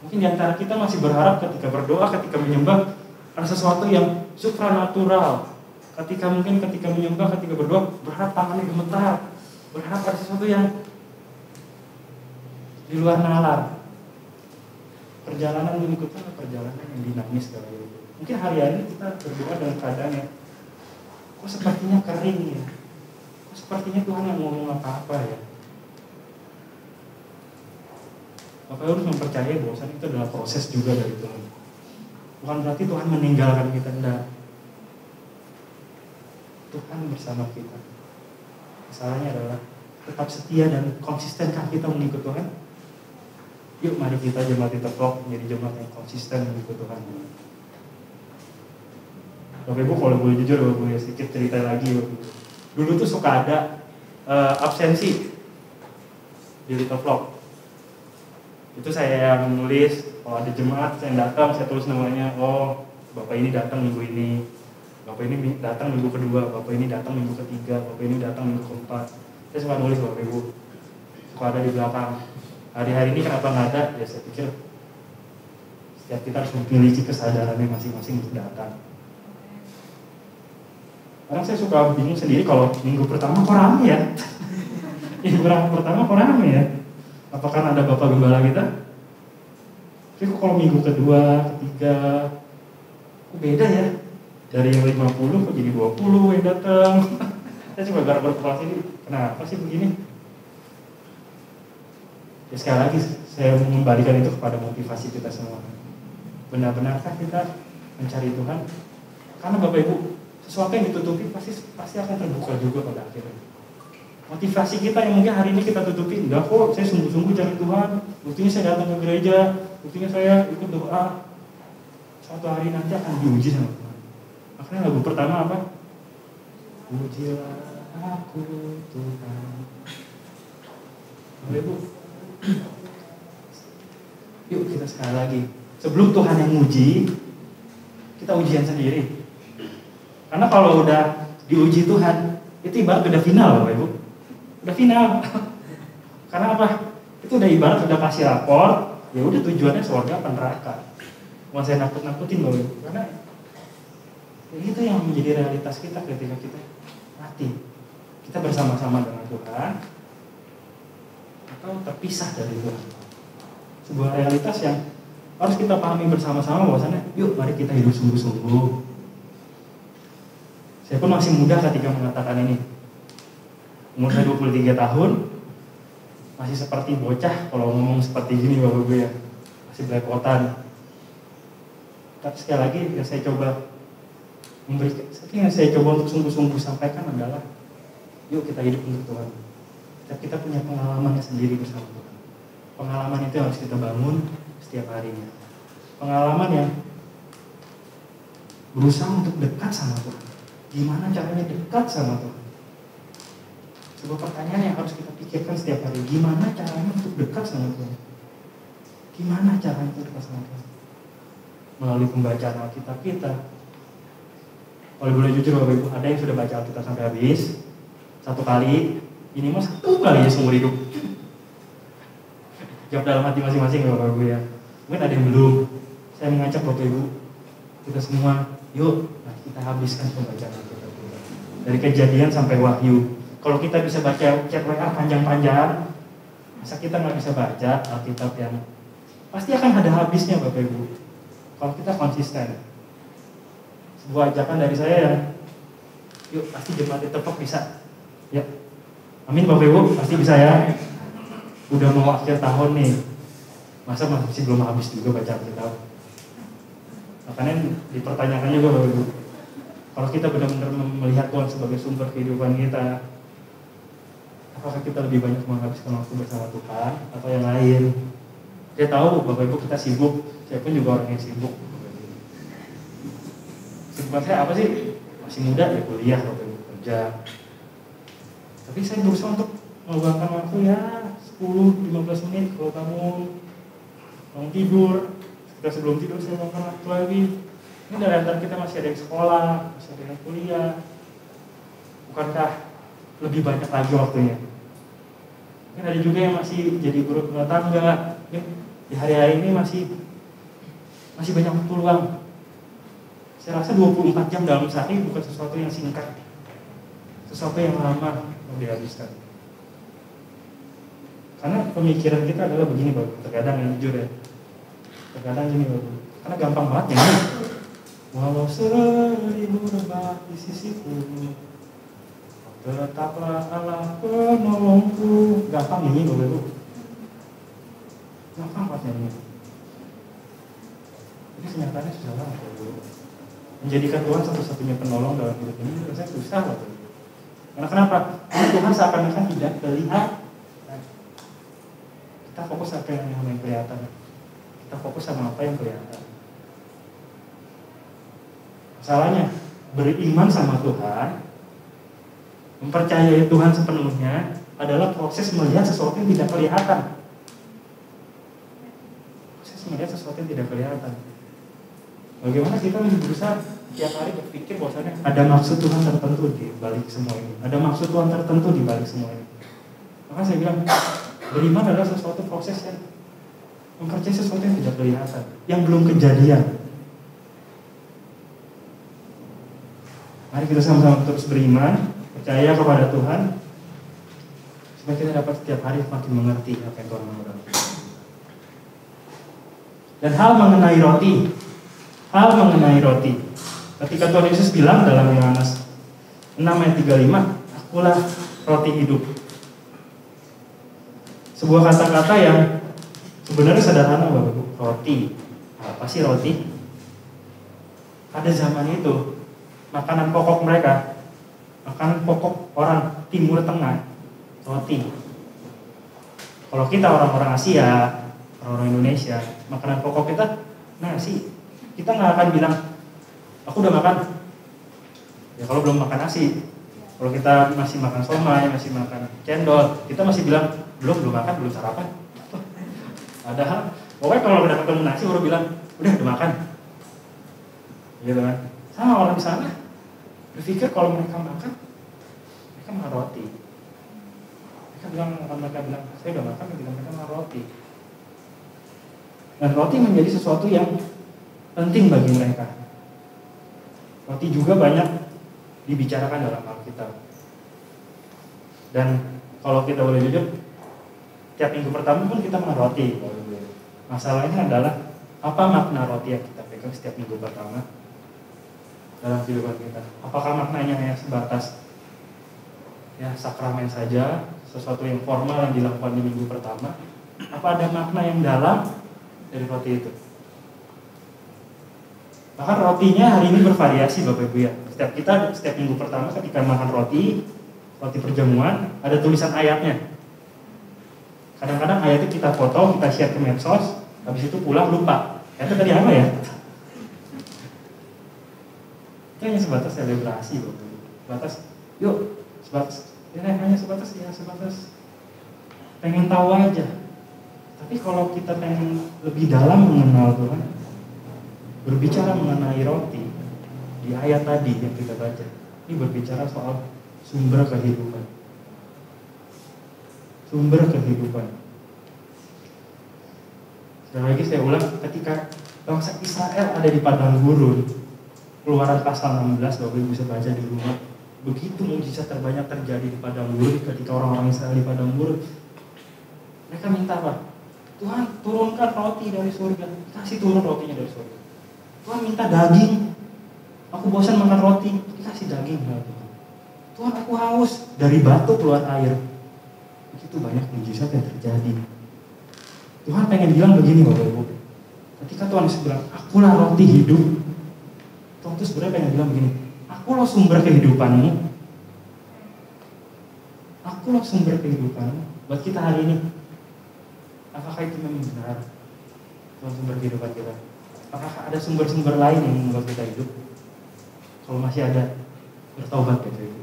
Mungkin di antara kita masih berharap ketika berdoa, ketika menyembah ada sesuatu yang supranatural. Ketika menyembah, ketika berdoa, berharap tangannya gemetar, berharap ada sesuatu yang di luar nalar. Perjalanan mengikutnya adalah perjalanan yang dinamis Bapak Ibu. Mungkin hari-hari ini kita berdoa dalam keadaan yang kok sepertinya kering ya, kok sepertinya Tuhan nggak ngomong apa-apa ya. Bapak harus mempercayai bahwa itu adalah proses juga dari Tuhan. Bukan berarti Tuhan meninggalkan kita, enggak. Tuhan bersama kita. Masalahnya adalah tetap setia dan konsistenkah kita mengikut Tuhan? Yuk mari kita jemaat Intertalk menjadi jemaat yang konsisten mengikut Tuhan. Bapak Ibu kalau boleh jujur, boleh sedikit cerita lagi. Dulu tuh suka ada absensi di Little Flock. Itu saya yang nulis, kalau ada jemaat saya datang, saya tulis namanya, oh Bapak ini datang minggu ini, Bapak ini datang minggu kedua, Bapak ini datang minggu ketiga, Bapak ini datang minggu keempat. Saya suka nulis Bapak Ibu, suka ada di belakang. Hari-hari ini kenapa nggak ada? Ya saya pikir setiap kita harus memiliki kesadarannya masing-masing untuk datang. Kadang saya suka bingung sendiri kalau minggu pertama kok rame ya? Minggu pertama kok rame ya? Apakah ada Bapak Gembala kita? Tapi kok kalau minggu kedua, ketiga, kok beda ya? Dari yang 50 kok jadi 20 yang datang. Saya coba garap berpulang sini, kenapa sih begini? Ya sekali lagi saya mengembalikan itu kepada motivasi kita semua. Benar-benarkah kita mencari Tuhan? Karena Bapak Ibu, sesuatu yang ditutupi pasti akan terbuka juga pada akhirnya. Motivasi kita yang mungkin hari ini kita tutupi, enggak kok, saya sungguh-sungguh cari Tuhan, buktinya saya datang ke gereja, buktinya saya ikut doa. Suatu hari nanti akan diuji sama Tuhan. Makanya lagu pertama apa? Ujilah aku Tuhan. Bapak Ibu, yuk kita kita sekali lagi, sebelum Tuhan yang nguji, kita ujian sendiri. Karena kalau udah diuji Tuhan, itu ibarat udah final Bapak Ibu. Udah final. Karena apa? Itu udah ibarat udah kasih rapor, ya udah tujuannya surga apa neraka. Mau saya nakut-nakutin Bapak Ibu, karena itu yang menjadi realitas kita ketika kita mati. Kita bersama-sama dengan Tuhan atau terpisah dari Tuhan. Sebuah realitas yang harus kita pahami bersama-sama bahwasannya, yuk mari kita hidup sungguh-sungguh. Saya pun masih muda ketika mengatakan ini. Umur saya 23 tahun, masih seperti bocah kalau ngomong seperti gini Bapak Ibu ya. Masih belepotan. Tapi sekali lagi yang saya coba untuk sungguh-sungguh sampaikan adalah, yuk kita hidup untuk Tuhan. Kita punya pengalamannya sendiri bersama Tuhan. Pengalaman itu harus kita bangun setiap harinya. Pengalaman yang berusaha untuk dekat sama Tuhan. Gimana caranya dekat sama Tuhan? Sebuah pertanyaan yang harus kita pikirkan setiap hari. Gimana caranya untuk dekat sama Tuhan? Gimana caranya untuk dekat sama Tuhan? Melalui pembacaan Alkitab kita. Kalau boleh jujur Bapak Ibu, ada yang sudah baca Alkitab sampai habis. Satu kali, ini mah satu kali ya seumur hidup. Jawab dalam hati masing-masing Bapak Ibu ya. Mungkin ada yang belum. Saya mengajak Bapak Ibu, kita semua, yuk kita habiskan pembacaan Alkitab kita. Dari Kejadian sampai Wahyu. Kalau kita bisa baca chat WA panjang-panjang, masa kita nggak bisa baca Alkitab yang pasti akan ada habisnya Bapak Ibu. Kalau kita konsisten. Sebuah ajakan dari saya yang, yuk pasti jemaat Tepok bisa. Ya, amin Bapak Ibu, pasti bisa ya. Udah mau akhir tahun nih, masa masih belum habis juga baca Alkitab. Makanya dipertanyakan juga Bapak Ibu, kalau kita benar-benar melihat Tuhan sebagai sumber kehidupan kita, apakah kita lebih banyak menghabiskan waktu bersama Tuhan atau yang lain? Saya tahu Bapak Ibu kita sibuk, saya pun juga orang yang sibuk. Kesibukan saya apa sih? Masih muda ya kuliah, Bapak Ibu kerja. Tapi saya berusaha untuk meluangkan waktu ya 10-15 menit kalau bangun tidur. Kita sebelum tidur saya luangkan waktu lagi. Ini dari antara kita masih ada yang sekolah, masih ada yang kuliah. Bukankah lebih banyak lagi waktunya? Mungkin ada juga yang masih jadi guru rumah tangga. Di hari-hari ini masih banyak waktu luang. Saya rasa 24 jam dalam sehari bukan sesuatu yang singkat, sesuatu yang lama mau dihabiskan. Karena pemikiran kita adalah begini Bapak, terkadang yang jujur ya, terkadang gini Bapak, karena gampang banget ya. Walau 1000 rebah di sisiku, tetaplah Allah penolongku. Gampang ini Bapak Ibu, gampang banget ini. Tapi kenyataannya susah banget Bapak Ibu. Menjadikan Tuhan satu-satunya penolong dalam hidup ini rasanya susah Bapak Ibu. Karena kenapa? Karena Tuhan seakan-akan tidak terlihat. Kita fokus apa yang kelihatan. Kita fokus sama apa yang kelihatan. Masalahnya, beriman sama Tuhan, mempercayai Tuhan sepenuhnya adalah proses melihat sesuatu yang tidak kelihatan. Proses melihat sesuatu yang tidak kelihatan. Bagaimana kita berusaha tiap hari berpikir bahwasanya ada maksud Tuhan tertentu di balik semua ini. Ada maksud Tuhan tertentu di balik semua ini. Maka saya bilang, beriman adalah sesuatu proses yang mempercayai sesuatu yang tidak kelihatan, yang belum kejadian. Mari kita sama-sama terus beriman, percaya kepada Tuhan, supaya kita dapat setiap hari semakin mengerti apa yang Tuhan mau. Dan hal mengenai roti, ketika Tuhan Yesus bilang dalam Yohanes 6 ayat 35, akulah roti hidup. Sebuah kata-kata yang sebenarnya sederhana Bapak Ibu. Roti, apa sih roti? Pada zaman itu, makanan pokok mereka, makanan pokok orang Timur Tengah, roti. Kalau kita orang-orang Asia, orang-orang Indonesia, makanan pokok kita nasi. Kita nggak akan bilang, aku udah makan. Ya kalau belum makan nasi. Kalau kita masih makan somai, masih makan cendol, kita masih bilang belum makan, belum sarapan. Padahal Pokoknya kalau udah ketemu nasi baru bilang, udah makan. Gitu kan. Sama orang di sana berpikir kalau mereka makan, mereka makan roti. Mereka bilang, saya udah makan, mereka makan roti. Dan roti menjadi sesuatu yang penting bagi mereka. Roti juga banyak dibicarakan dalam Alkitab. Dan kalau kita boleh jujur, tiap minggu pertama pun kita makan roti. Masalahnya adalah apa makna roti yang kita pegang setiap minggu pertama dalam kehidupan kita? Apakah maknanya hanya sebatas ya sakramen saja, sesuatu yang formal yang dilakukan di minggu pertama? Apa ada makna yang dalam dari roti itu? Bahkan rotinya hari ini bervariasi Bapak Ibu ya. Setiap minggu pertama ketika makan roti perjamuan, ada tulisan ayatnya. Kadang-kadang ayatnya kita foto, kita share ke medsos, habis itu pulang lupa. Itu tadi apa ya? Itu hanya sebatas selebrasi Bapak Ibu. Hanya sebatas pengen tahu aja. Tapi kalau kita pengen lebih dalam mengenal Tuhan, berbicara mengenai roti di ayat tadi yang kita baca, ini berbicara soal sumber kehidupan. Sekali lagi saya ulang, ketika bangsa Israel ada di padang gurun, Keluaran pasal 16, Bapak Ibu bisa baca di rumah. Begitu mujizat terbanyak terjadi di padang gurun ketika orang-orang Israel di padang gurun. Mereka minta apa? Tuhan, turunkan roti dari surga. Kasih turun rotinya dari surga. Tuhan, minta daging. Aku bosan makan roti, dikasih daging. Tuhan, aku haus, dari batu keluar air. Begitu banyak mujizat yang terjadi. Tuhan pengen bilang begini Bapak Ibu. Ketika Tuhan bilang, akulah roti hidup, Tuhan itu sebenarnya pengen bilang begini, akulah sumber kehidupanmu. Akulah sumber kehidupanmu. Buat kita hari ini, apakah itu memang benar? Tuhan sumber kehidupan kita. Apakah ada sumber-sumber lain yang membuat kita hidup? Kalau masih ada, bertaubat Bapak Ibu.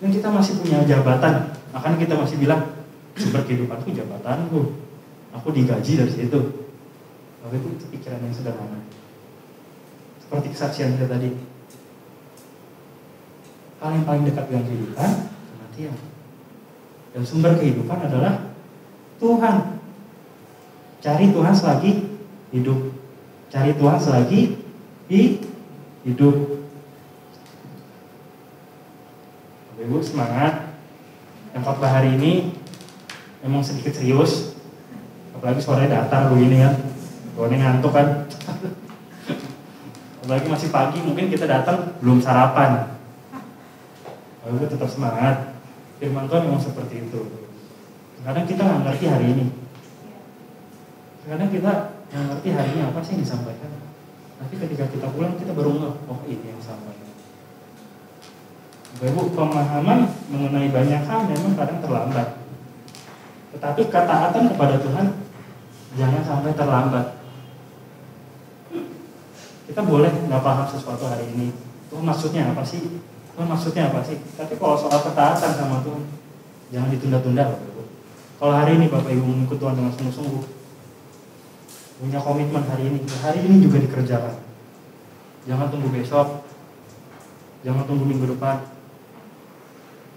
Dan kita masih punya jabatan, makanya kita masih bilang sumber kehidupanku jabatanku, aku digaji dari situ. Lalu itu pikiran yang sederhana. Seperti kesaksian kita tadi, hal yang paling dekat dengan kehidupan kematian. Dan sumber kehidupan adalah Tuhan. Cari Tuhan selagi hidup. Cari Tuhan selagi hidup. Ibu semangat. Yang khotbah hari ini memang sedikit serius, apalagi sore datar begini kan, soalnya ngantuk kan. Apalagi masih pagi, mungkin kita datang belum sarapan. Lalu tetap semangat. Firman Tuhan memang seperti itu. Kadang kita nggak ngerti hari ini. Kadang kita nggak ngerti hari ini apa sih yang disampaikan. Tapi ketika kita pulang kita baru ngeh, oh ini yang disampaikan. Ibu, pemahaman mengenai banyak hal memang kadang terlambat. Tetapi ketaatan kepada Tuhan jangan sampai terlambat. Kita boleh nggak paham sesuatu hari ini. Tuhan maksudnya apa sih? Tuhan maksudnya apa sih? Tapi kalau soal ketaatan sama Tuhan, jangan ditunda-tunda Bapak Ibu. Kalau hari ini Bapak Ibu mengikut Tuhan dengan sungguh-sungguh, punya komitmen hari ini juga dikerjakan. Jangan tunggu besok, jangan tunggu minggu depan.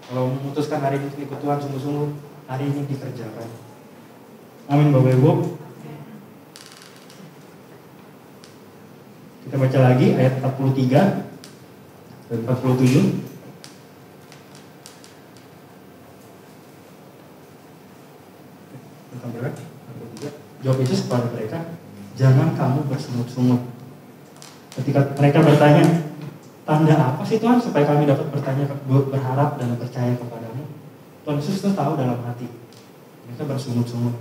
Kalau memutuskan hari ini ikut Tuhan sungguh-sungguh, hari ini dikerjakan. Amin Bapak Ibu. Kita baca lagi ayat 43 dan 47. Jawab Yesus kepada mereka, jangan kamu bersungut-sungut. Ketika mereka bertanya, tanda apa sih Tuhan supaya kami dapat berharap dan percaya kepadamu? Tuhan Yesus itu tahu dalam hati. Mereka bersungut-sungut.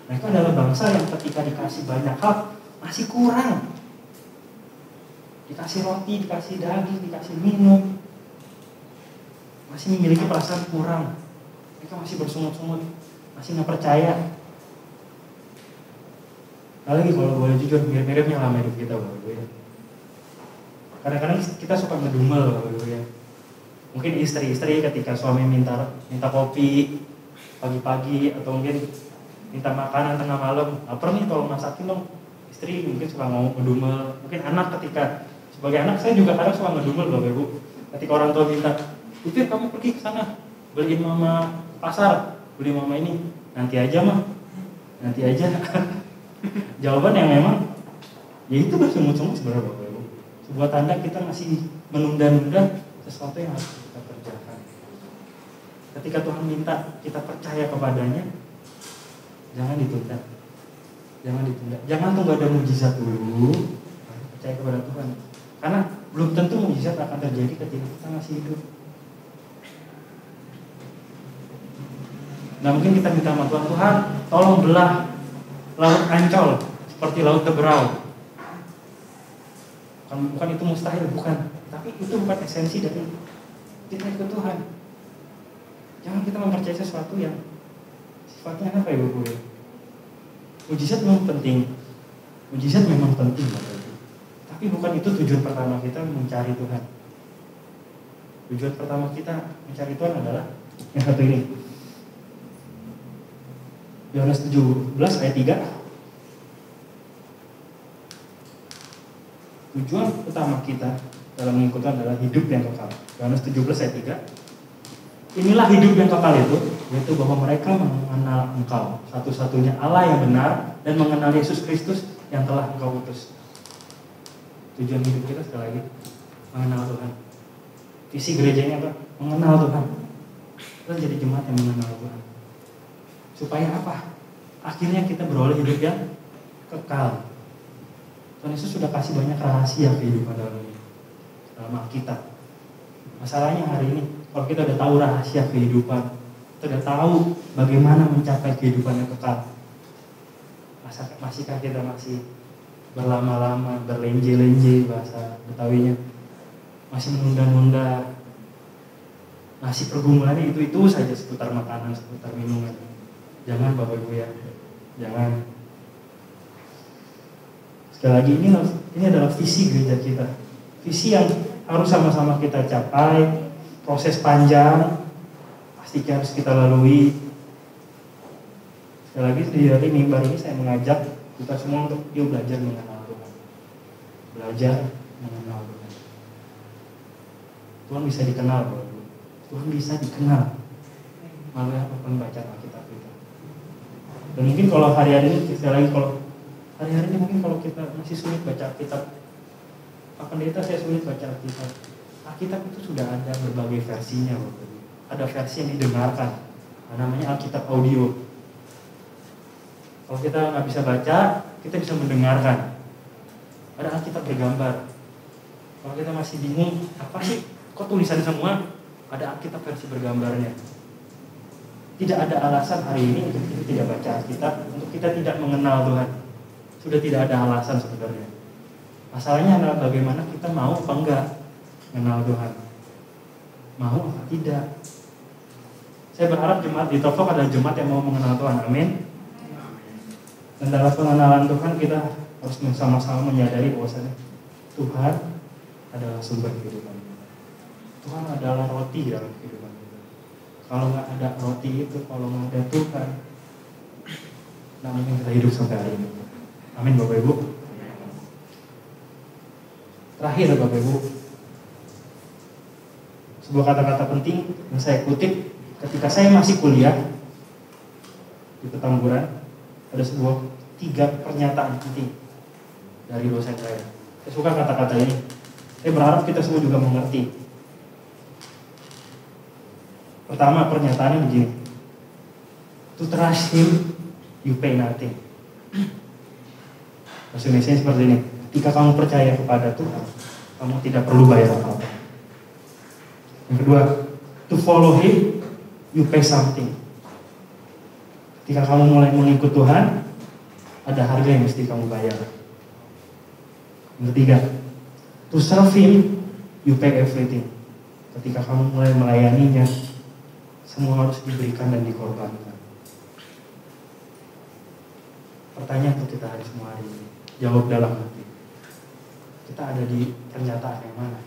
Mereka adalah bangsa yang ketika dikasih banyak hal masih kurang. Dikasih roti, dikasih daging, dikasih minum, masih memiliki perasaan kurang. Mereka masih bersungut-sungut, masih nggak percaya. Lagi kalau boleh jujur, mirip-miripnya lama hidup kita Bapak Ibu ya. Kadang-kadang kita suka ngedumel Bapak Ibu ya. Mungkin istri-istri ketika suami minta kopi pagi-pagi, atau mungkin minta makanan tengah malam, lapar nih tolong masakin dong. Istri mungkin suka mau ngedumel, mungkin anak ketika sebagai anak saya juga kadang suka ngedumel Bapak Ibu. Ketika orang tua minta, "Putri kamu pergi ke sana, beliin mama pasar, beli mama ini." "Nanti aja mah, nanti aja." Jawaban yang memang ya itu bersungut-sungut sebenarnya Bapak Ibu. Sebuah tanda kita masih menunda-nunda sesuatu yang harus kita kerjakan. Ketika Tuhan minta kita percaya kepadanya, jangan ditunda. Jangan ditunda. Jangan tunggu ada mujizat dulu, percaya kepada Tuhan. Karena belum tentu mujizat akan terjadi ketika kita masih hidup. Nah mungkin kita minta sama Tuhan, "Tuhan, tolong belah laut Ancol seperti laut Teberau." Bukan itu mustahil, bukan. Tapi itu bukan esensi dari kita ikut Tuhan. Jangan kita mempercayai sesuatu yang sifatnya apa ya Bapak Ibu? Mujizat memang penting. Mujizat memang penting Bapak Ibu. Tapi bukan itu tujuan pertama kita mencari Tuhan. Tujuan pertama kita mencari Tuhan adalah yang satu ini. Yohanes 17 ayat 3. Tujuan utama kita dalam mengikuti adalah hidup yang kekal. Yohanes 17 ayat 3. Inilah hidup yang kekal itu, yaitu bahwa mereka mengenal Engkau, satu-satunya Allah yang benar, dan mengenal Yesus Kristus yang telah Engkau utus. Tujuan hidup kita sekali lagi mengenal Tuhan. Visi gerejanya apa? Mengenal Tuhan. Kita jadi jemaat yang mengenal Tuhan. Supaya apa? Akhirnya kita beroleh hidup yang kekal. Tuhan Yesus sudah kasih banyak rahasia kehidupan dalam Alkitab. Masalahnya hari ini, kalau kita udah tahu rahasia kehidupan, kita udah tahu bagaimana mencapai kehidupan yang kekal, masihkah kita masih berlama-lama, berlenje-lenje bahasa Betawinya, masih menunda-nunda, masih pergumulannya itu saja seputar makanan, seputar minuman? Jangan Bapak Ibu ya, jangan. Sekali lagi ini adalah visi gereja kita, visi yang harus sama-sama kita capai. Proses panjang pasti harus kita lalui. Sekali lagi di hari mimbar ini saya mengajak kita semua untuk yuk belajar mengenal Tuhan. Belajar mengenal Tuhan. Tuhan bisa dikenal, Bro. Tuhan bisa dikenal melalui apa pembacaan Alkitab kita. Dan mungkin kalau hari-hari ini, sekali lagi kalau hari-hari ini mungkin kalau kita masih sulit baca Alkitab, Pak Pendeta saya sulit baca Alkitab. Alkitab itu sudah ada berbagai versinya, Bapak. Ada versi yang didengarkan, namanya Alkitab audio. Kalau kita nggak bisa baca, kita bisa mendengarkan. Ada Alkitab bergambar. Kalau kita masih bingung, apa sih? Kok tulisan semua? Ada Alkitab versi bergambarnya. Tidak ada alasan hari ini untuk kita tidak baca Alkitab, untuk kita tidak mengenal Tuhan. Sudah tidak ada alasan sebenarnya. Masalahnya adalah bagaimana kita mau apa enggak mengenal Tuhan. Mau apa tidak. Saya berharap jemaat di Topok adalah jemaat yang mau mengenal Tuhan. Amin. Dan dalam pengenalan Tuhan kita harus bersama-sama menyadari bahwasanya Tuhan adalah sumber kehidupan kita. Tuhan adalah roti dalam kehidupan kita. Kalau nggak ada roti itu, kalau nggak ada Tuhan, nggak mungkin kita hidup sampai hari ini. Amin Bapak Ibu. Terakhir Bapak Ibu, sebuah kata-kata penting yang saya kutip ketika saya masih kuliah di Petamburan. Ada sebuah 3 pernyataan penting dari dosen saya. Saya suka kata-kata ini. Saya berharap kita semua juga mengerti. Pertama, pernyataannya begini. To trust Him, you pay nothing. Bahasa Indonesia seperti ini. Ketika kamu percaya kepada Tuhan, kamu tidak perlu bayar apa-apa. Yang kedua, to follow Him, you pay something. Ketika kamu mulai mengikut Tuhan, ada harga yang mesti kamu bayar. Yang ketiga, to serve Him, you pay everything. Ketika kamu mulai melayaninya, semua harus diberikan dan dikorbankan. Pertanyaan untuk kita hari semua hari ini, jawab dalam hati. Kita ada di pernyataan yang mana?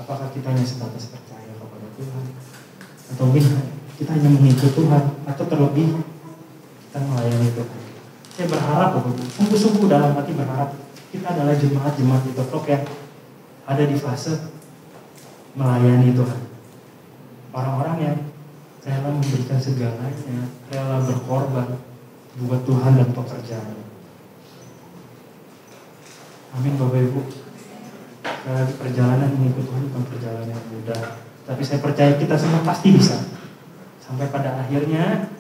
Apakah kita hanya sebatas percaya kepada Tuhan? Atau mungkin kita hanya mengikut Tuhan? Atau terlebih kita melayani Tuhan. Saya berharap, sungguh-sungguh dalam hati berharap kita adalah jemaat-jemaat di Totok yang ada di fase melayani Tuhan. Orang-orang yang rela memberikan segalanya, rela berkorban buat Tuhan dan pekerjaan. Amin Bapak Ibu. Perjalanan mengikut Tuhan bukan perjalanan yang mudah, tapi saya percaya kita semua pasti bisa. Sampai pada akhirnya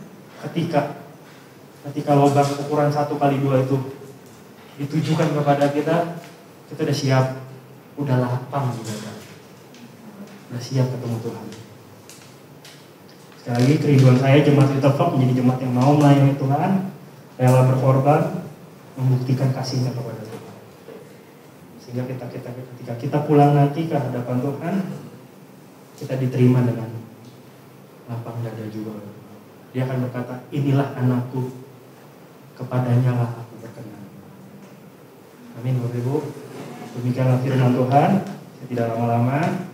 ketika lubang ukuran 1x2 itu ditujukan kepada kita udah siap, udah lapang juga kan. Udah siap ketemu Tuhan. Sekali lagi kerinduan saya jemaat Little menjadi jemaat yang mau melayani Tuhan, rela berkorban, membuktikan kasihnya kepada Tuhan. Sehingga ketika kita pulang nanti ke hadapan Tuhan, kita diterima dengan lapang dada juga. Dia akan berkata, inilah anakku, kepadanya lah aku berkenan. Amin Bapak Ibu. Demikianlah firman Tuhan. Saya tidak lama-lama,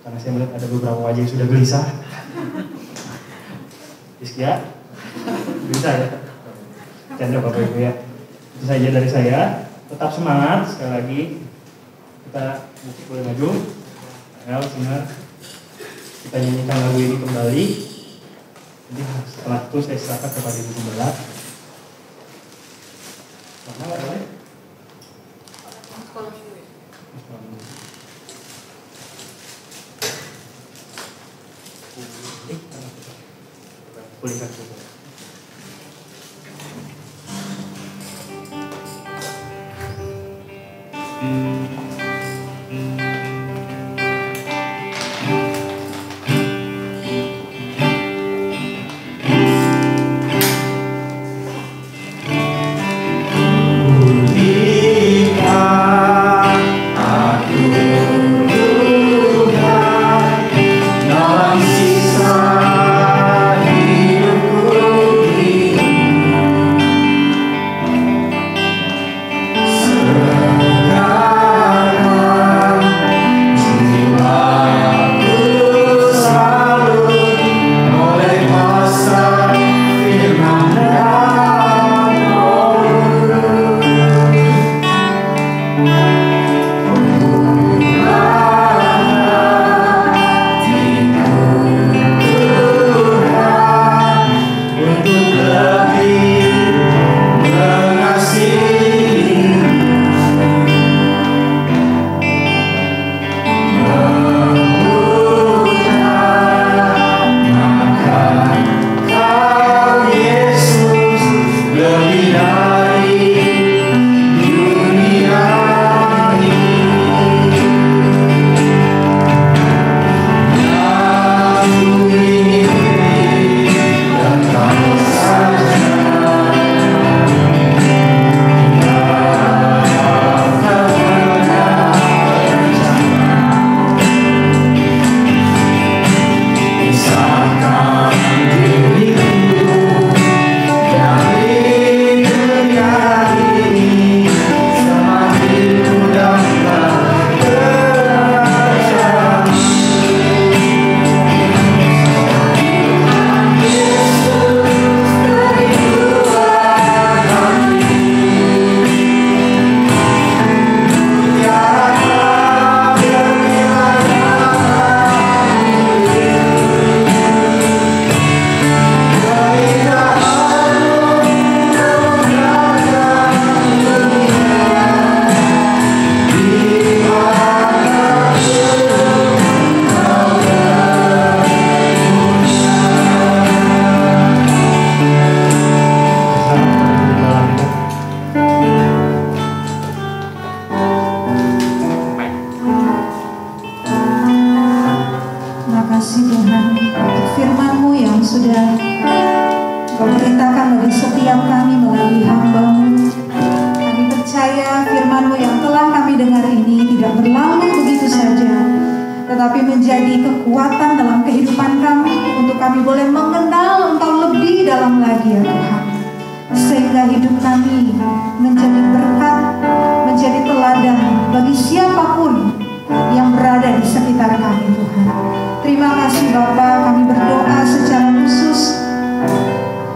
karena saya melihat ada beberapa wajah yang sudah gelisah. Ya, bisa ya. Canda Bapak Ibu ya. Itu saja dari saya. Tetap semangat. Sekali lagi kita musik boleh maju. Sinar. Kita nyanyikan lagu ini kembali. Jadi setelah itu saya serahkan kepada Ibu Gembala. Mana boleh? Sekolah minggu ya? Pulihkan juga.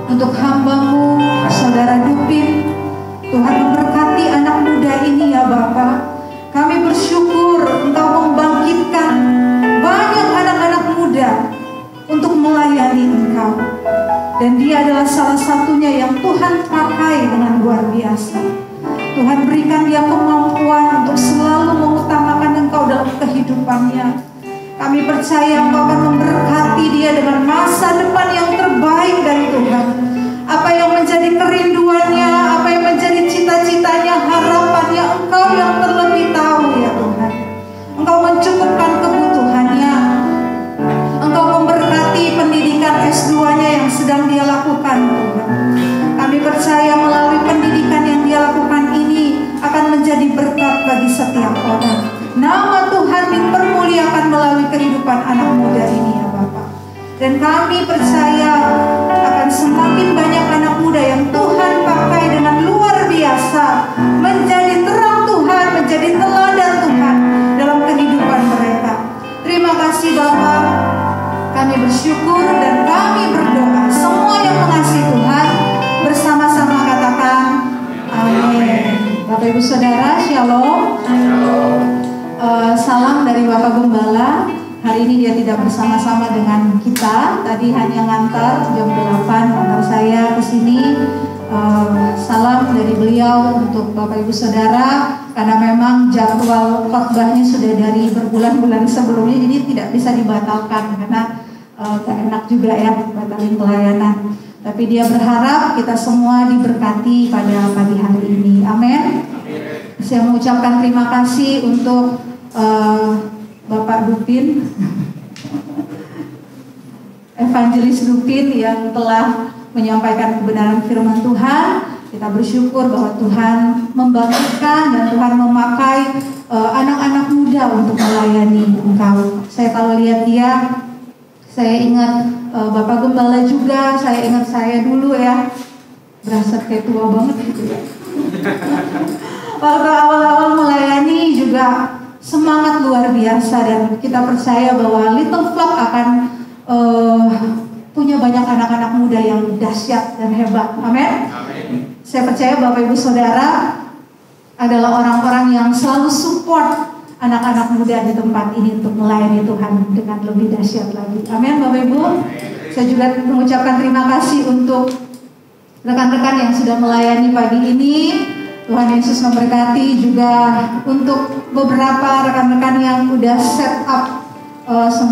Untuk hamba salah satunya yang Tuhan pakai dengan luar biasa. Tuhan berikan dia kemampuan untuk selalu mengutamakan Engkau dalam kehidupannya. Kami percaya Engkau akan memberkati dia dengan masa depan yang terbaik dari Tuhan. Apa yang menjadi kerinduannya, apa yang menjadi cita-citanya, harapannya, Engkau yang terlebih tahu ya Tuhan. Engkau mencukupkan kebutuhannya. Engkau memberkati pendidikan S2-nya yang sedang dia lakukan Tuhan. Kami percaya melalui pendidikan yang dia lakukan ini akan menjadi berkat bagi setiap orang. Nama Tuhan dipermuliakan melalui kehidupan anak muda ini ya Bapak. Dan kami percaya akan semakin banyak anak muda yang Tuhan pakai dengan luar biasa, menjadi terang Tuhan, menjadi teladan Tuhan dalam kehidupan mereka. Terima kasih Bapak. Kami bersyukur dan kami berdoa. Semua yang mengasihi Tuhan bersama-sama katakan amin. Bapak Ibu Saudara, shalom. Salam dari Bapak Gembala. Hari ini dia tidak bersama-sama dengan kita. Tadi hanya ngantar jam 8 antar saya ke sini. Salam dari beliau untuk Bapak Ibu Saudara, karena memang jadwal khotbahnya sudah dari berbulan-bulan sebelumnya, jadi tidak bisa dibatalkan karena gak enak juga ya batalin pelayanan. Tapi dia berharap kita semua diberkati pada pagi hari ini. Amin. Saya mengucapkan terima kasih untuk Bapak Dupin, Evangelis Dupin yang telah menyampaikan kebenaran firman Tuhan. Kita bersyukur bahwa Tuhan membangkitkan dan Tuhan memakai anak-anak muda untuk melayani Engkau. Saya kalau lihat dia, saya ingat Bapak Gembala juga, saya ingat saya dulu ya, berasa kayak tua banget gitu ya. Waktu awal-awal melayani juga semangat luar biasa, dan kita percaya bahwa Little Flock akan punya banyak anak-anak muda yang dahsyat dan hebat. Amin. Saya percaya Bapak Ibu Saudara adalah orang-orang yang selalu support anak-anak muda di tempat ini untuk melayani Tuhan dengan lebih dahsyat lagi. Amin Bapak Ibu. Saya juga mengucapkan terima kasih untuk rekan-rekan yang sudah melayani pagi ini. Tuhan Yesus memberkati. Juga untuk beberapa rekan-rekan yang udah set up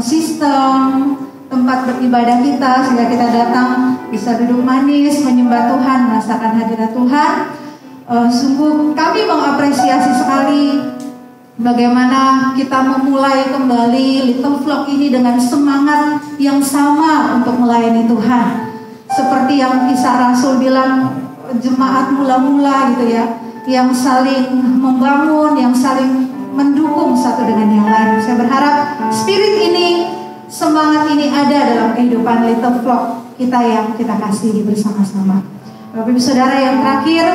sistem tempat beribadah kita, sehingga kita datang bisa duduk manis, menyembah Tuhan, merasakan hadirat Tuhan. Sungguh kami mengapresiasi sekali bagaimana kita memulai kembali Little Flock ini dengan semangat yang sama untuk melayani Tuhan. Seperti yang Kisah Rasul bilang, jemaat mula-mula gitu ya, yang saling membangun, yang saling mendukung satu dengan yang lain. Saya berharap spirit ini, semangat ini ada dalam kehidupan Little Flock kita yang kita kasih bersama-sama. Bapak Ibu Saudara, yang terakhir,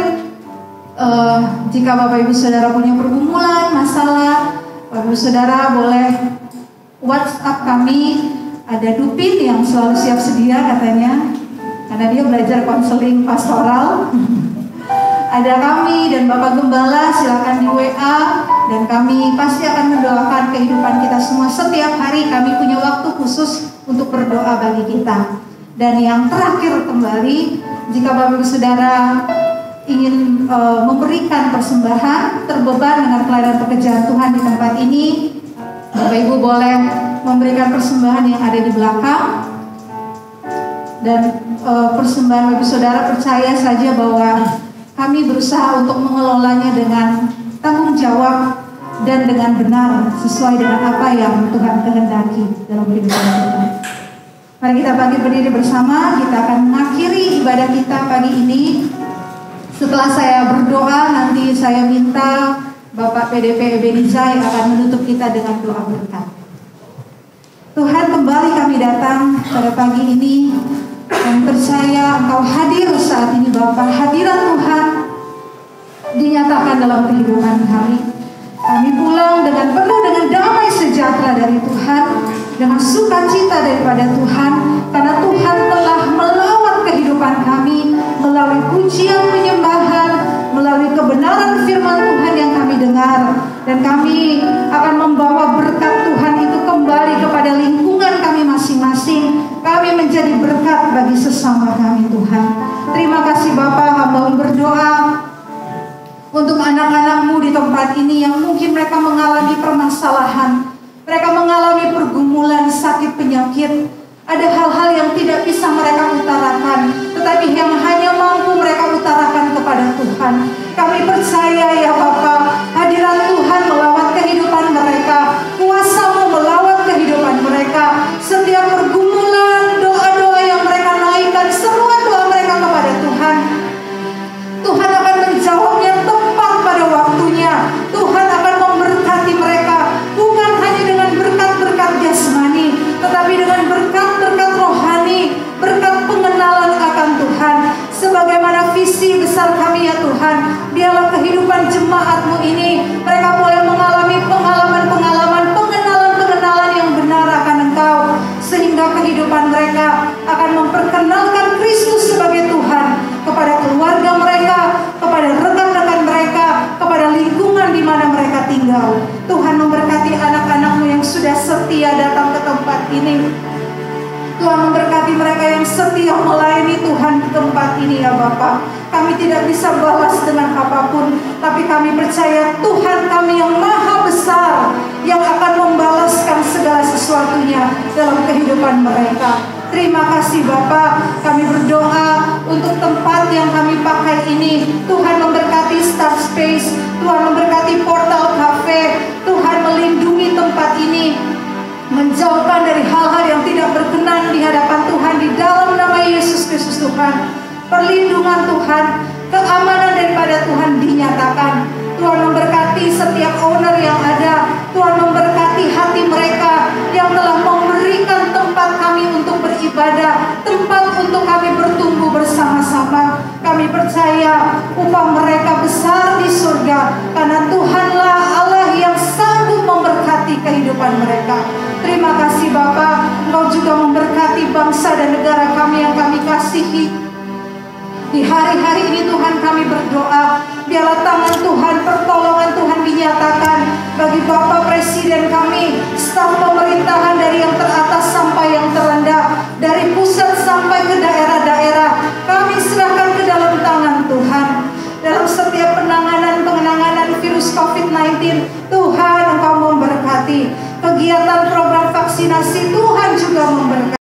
jika Bapak Ibu Saudara punya pergumulan, masalah, Bapak Ibu Saudara boleh WhatsApp kami. Ada Dupin yang selalu siap sedia katanya, karena dia belajar konseling pastoral. Ada kami dan Bapak Gembala, silakan di WA, dan kami pasti akan mendoakan kehidupan kita semua. Setiap hari kami punya waktu khusus untuk berdoa bagi kita. Dan yang terakhir kembali, jika Bapak Ibu Saudara ingin memberikan persembahan, terbeban dengan pelayanan pekerjaan Tuhan di tempat ini, Bapak Ibu boleh memberikan persembahan yang ada di belakang. Dan persembahan Bapak Ibu Saudara, percaya saja bahwa kami berusaha untuk mengelolanya dengan tanggung jawab dan dengan benar, sesuai dengan apa yang Tuhan kehendaki dalam kehidupan kita. Mari kita berdiri bersama. Kita akan mengakhiri ibadah kita pagi ini. Setelah saya berdoa, nanti saya minta Bapak PDP Ebenizai akan menutup kita dengan doa berkat. Tuhan, kembali kami datang pada pagi ini. Kami percaya Engkau hadir saat ini Bapak. Hadirat Tuhan dinyatakan dalam kehidupan kami. Kami pulang dengan penuh dengan damai sejahtera dari Tuhan, dengan sukacita daripada Tuhan, karena Tuhan telah melawat kehidupan kami melalui pujian penyembahan, melalui kebenaran firman Tuhan yang kami dengar. Dan kami akan membawa berkat Tuhan itu kembali kepada lingkungan kami masing-masing. Kami menjadi berkat bagi sesama kami Tuhan. tempat ini yang mungkin mereka mengalami permasalahan, mereka mengalami pergumulan, sakit, penyakit. Ada hal-hal yang tidak bisa mereka utarakan, tetapi yang hanya mampu mereka utarakan kepada Tuhan. Kami percaya ya Bapa, hadirat Tuhan melawat kehidupan mereka, kuasa-Mu melawat kehidupan mereka. Setiap pergumulan, doa-doa yang mereka naikkan, semua doa mereka kepada Tuhan, Tuhan akan menjawabnya tepat pada waktunya. Tuhan akan memberkati mereka, bukan hanya dengan berkat-berkat jasmani, tetapi dengan berkat-berkat rohani, berkat pengenalan akan Tuhan. Sebagaimana visi besar kami ya Tuhan, biarlah kehidupan jemaat-Mu ini, mereka boleh mengalami pengalaman-pengalaman, pengenalan-pengenalan yang benar akan Engkau, sehingga kehidupan mereka akan memperkenalkan Kristus sebagai Tuhan kepada keluarga mereka, kepada rekan-rekan mereka, kepada lingkungan di mana mereka tinggal. Tuhan memberkati anak-anak-Mu yang sudah setia datang ke tempat ini. Tuhan memberkati mereka yang setia melayani Tuhan di tempat ini ya Bapa. Kami tidak bisa balas dengan apapun, tapi kami percaya Tuhan kami yang maha besar yang akan membalaskan segala sesuatunya dalam kehidupan mereka. Terima kasih Bapa. Kami berdoa untuk tempat yang kami pakai ini. Tuhan memberkati Start Space, Tuhan memberkati Portal Cafe. Tuhan melindungi tempat ini, menjauhkan dari hal-hal yang tidak berkenan di hadapan Tuhan di dalam nama Yesus Kristus Tuhan. Perlindungan Tuhan, keamanan daripada Tuhan dinyatakan. Tuhan memberkati setiap owner yang ada. Tuhan memberkati hati mereka yang telah memberikan tempat kami untuk beribadah, tempat untuk kami bertumbuh bersama-sama. Kami percaya upah mereka besar di surga, karena Tuhanlah Allah yang sanggup memberkati kehidupan mereka. Terima kasih Bapa, Engkau juga memberkati bangsa dan negara kami yang kami kasihi. Di hari-hari ini Tuhan kami berdoa, biarlah tangan Tuhan, pertolongan Tuhan dinyatakan bagi Bapak Presiden kami, staf pemerintahan dari yang teratas sampai yang terendah, dari pusat sampai ke daerah-daerah. Kami serahkan ke dalam tangan Tuhan. Dalam setiap penanganan virus COVID-19, Tuhan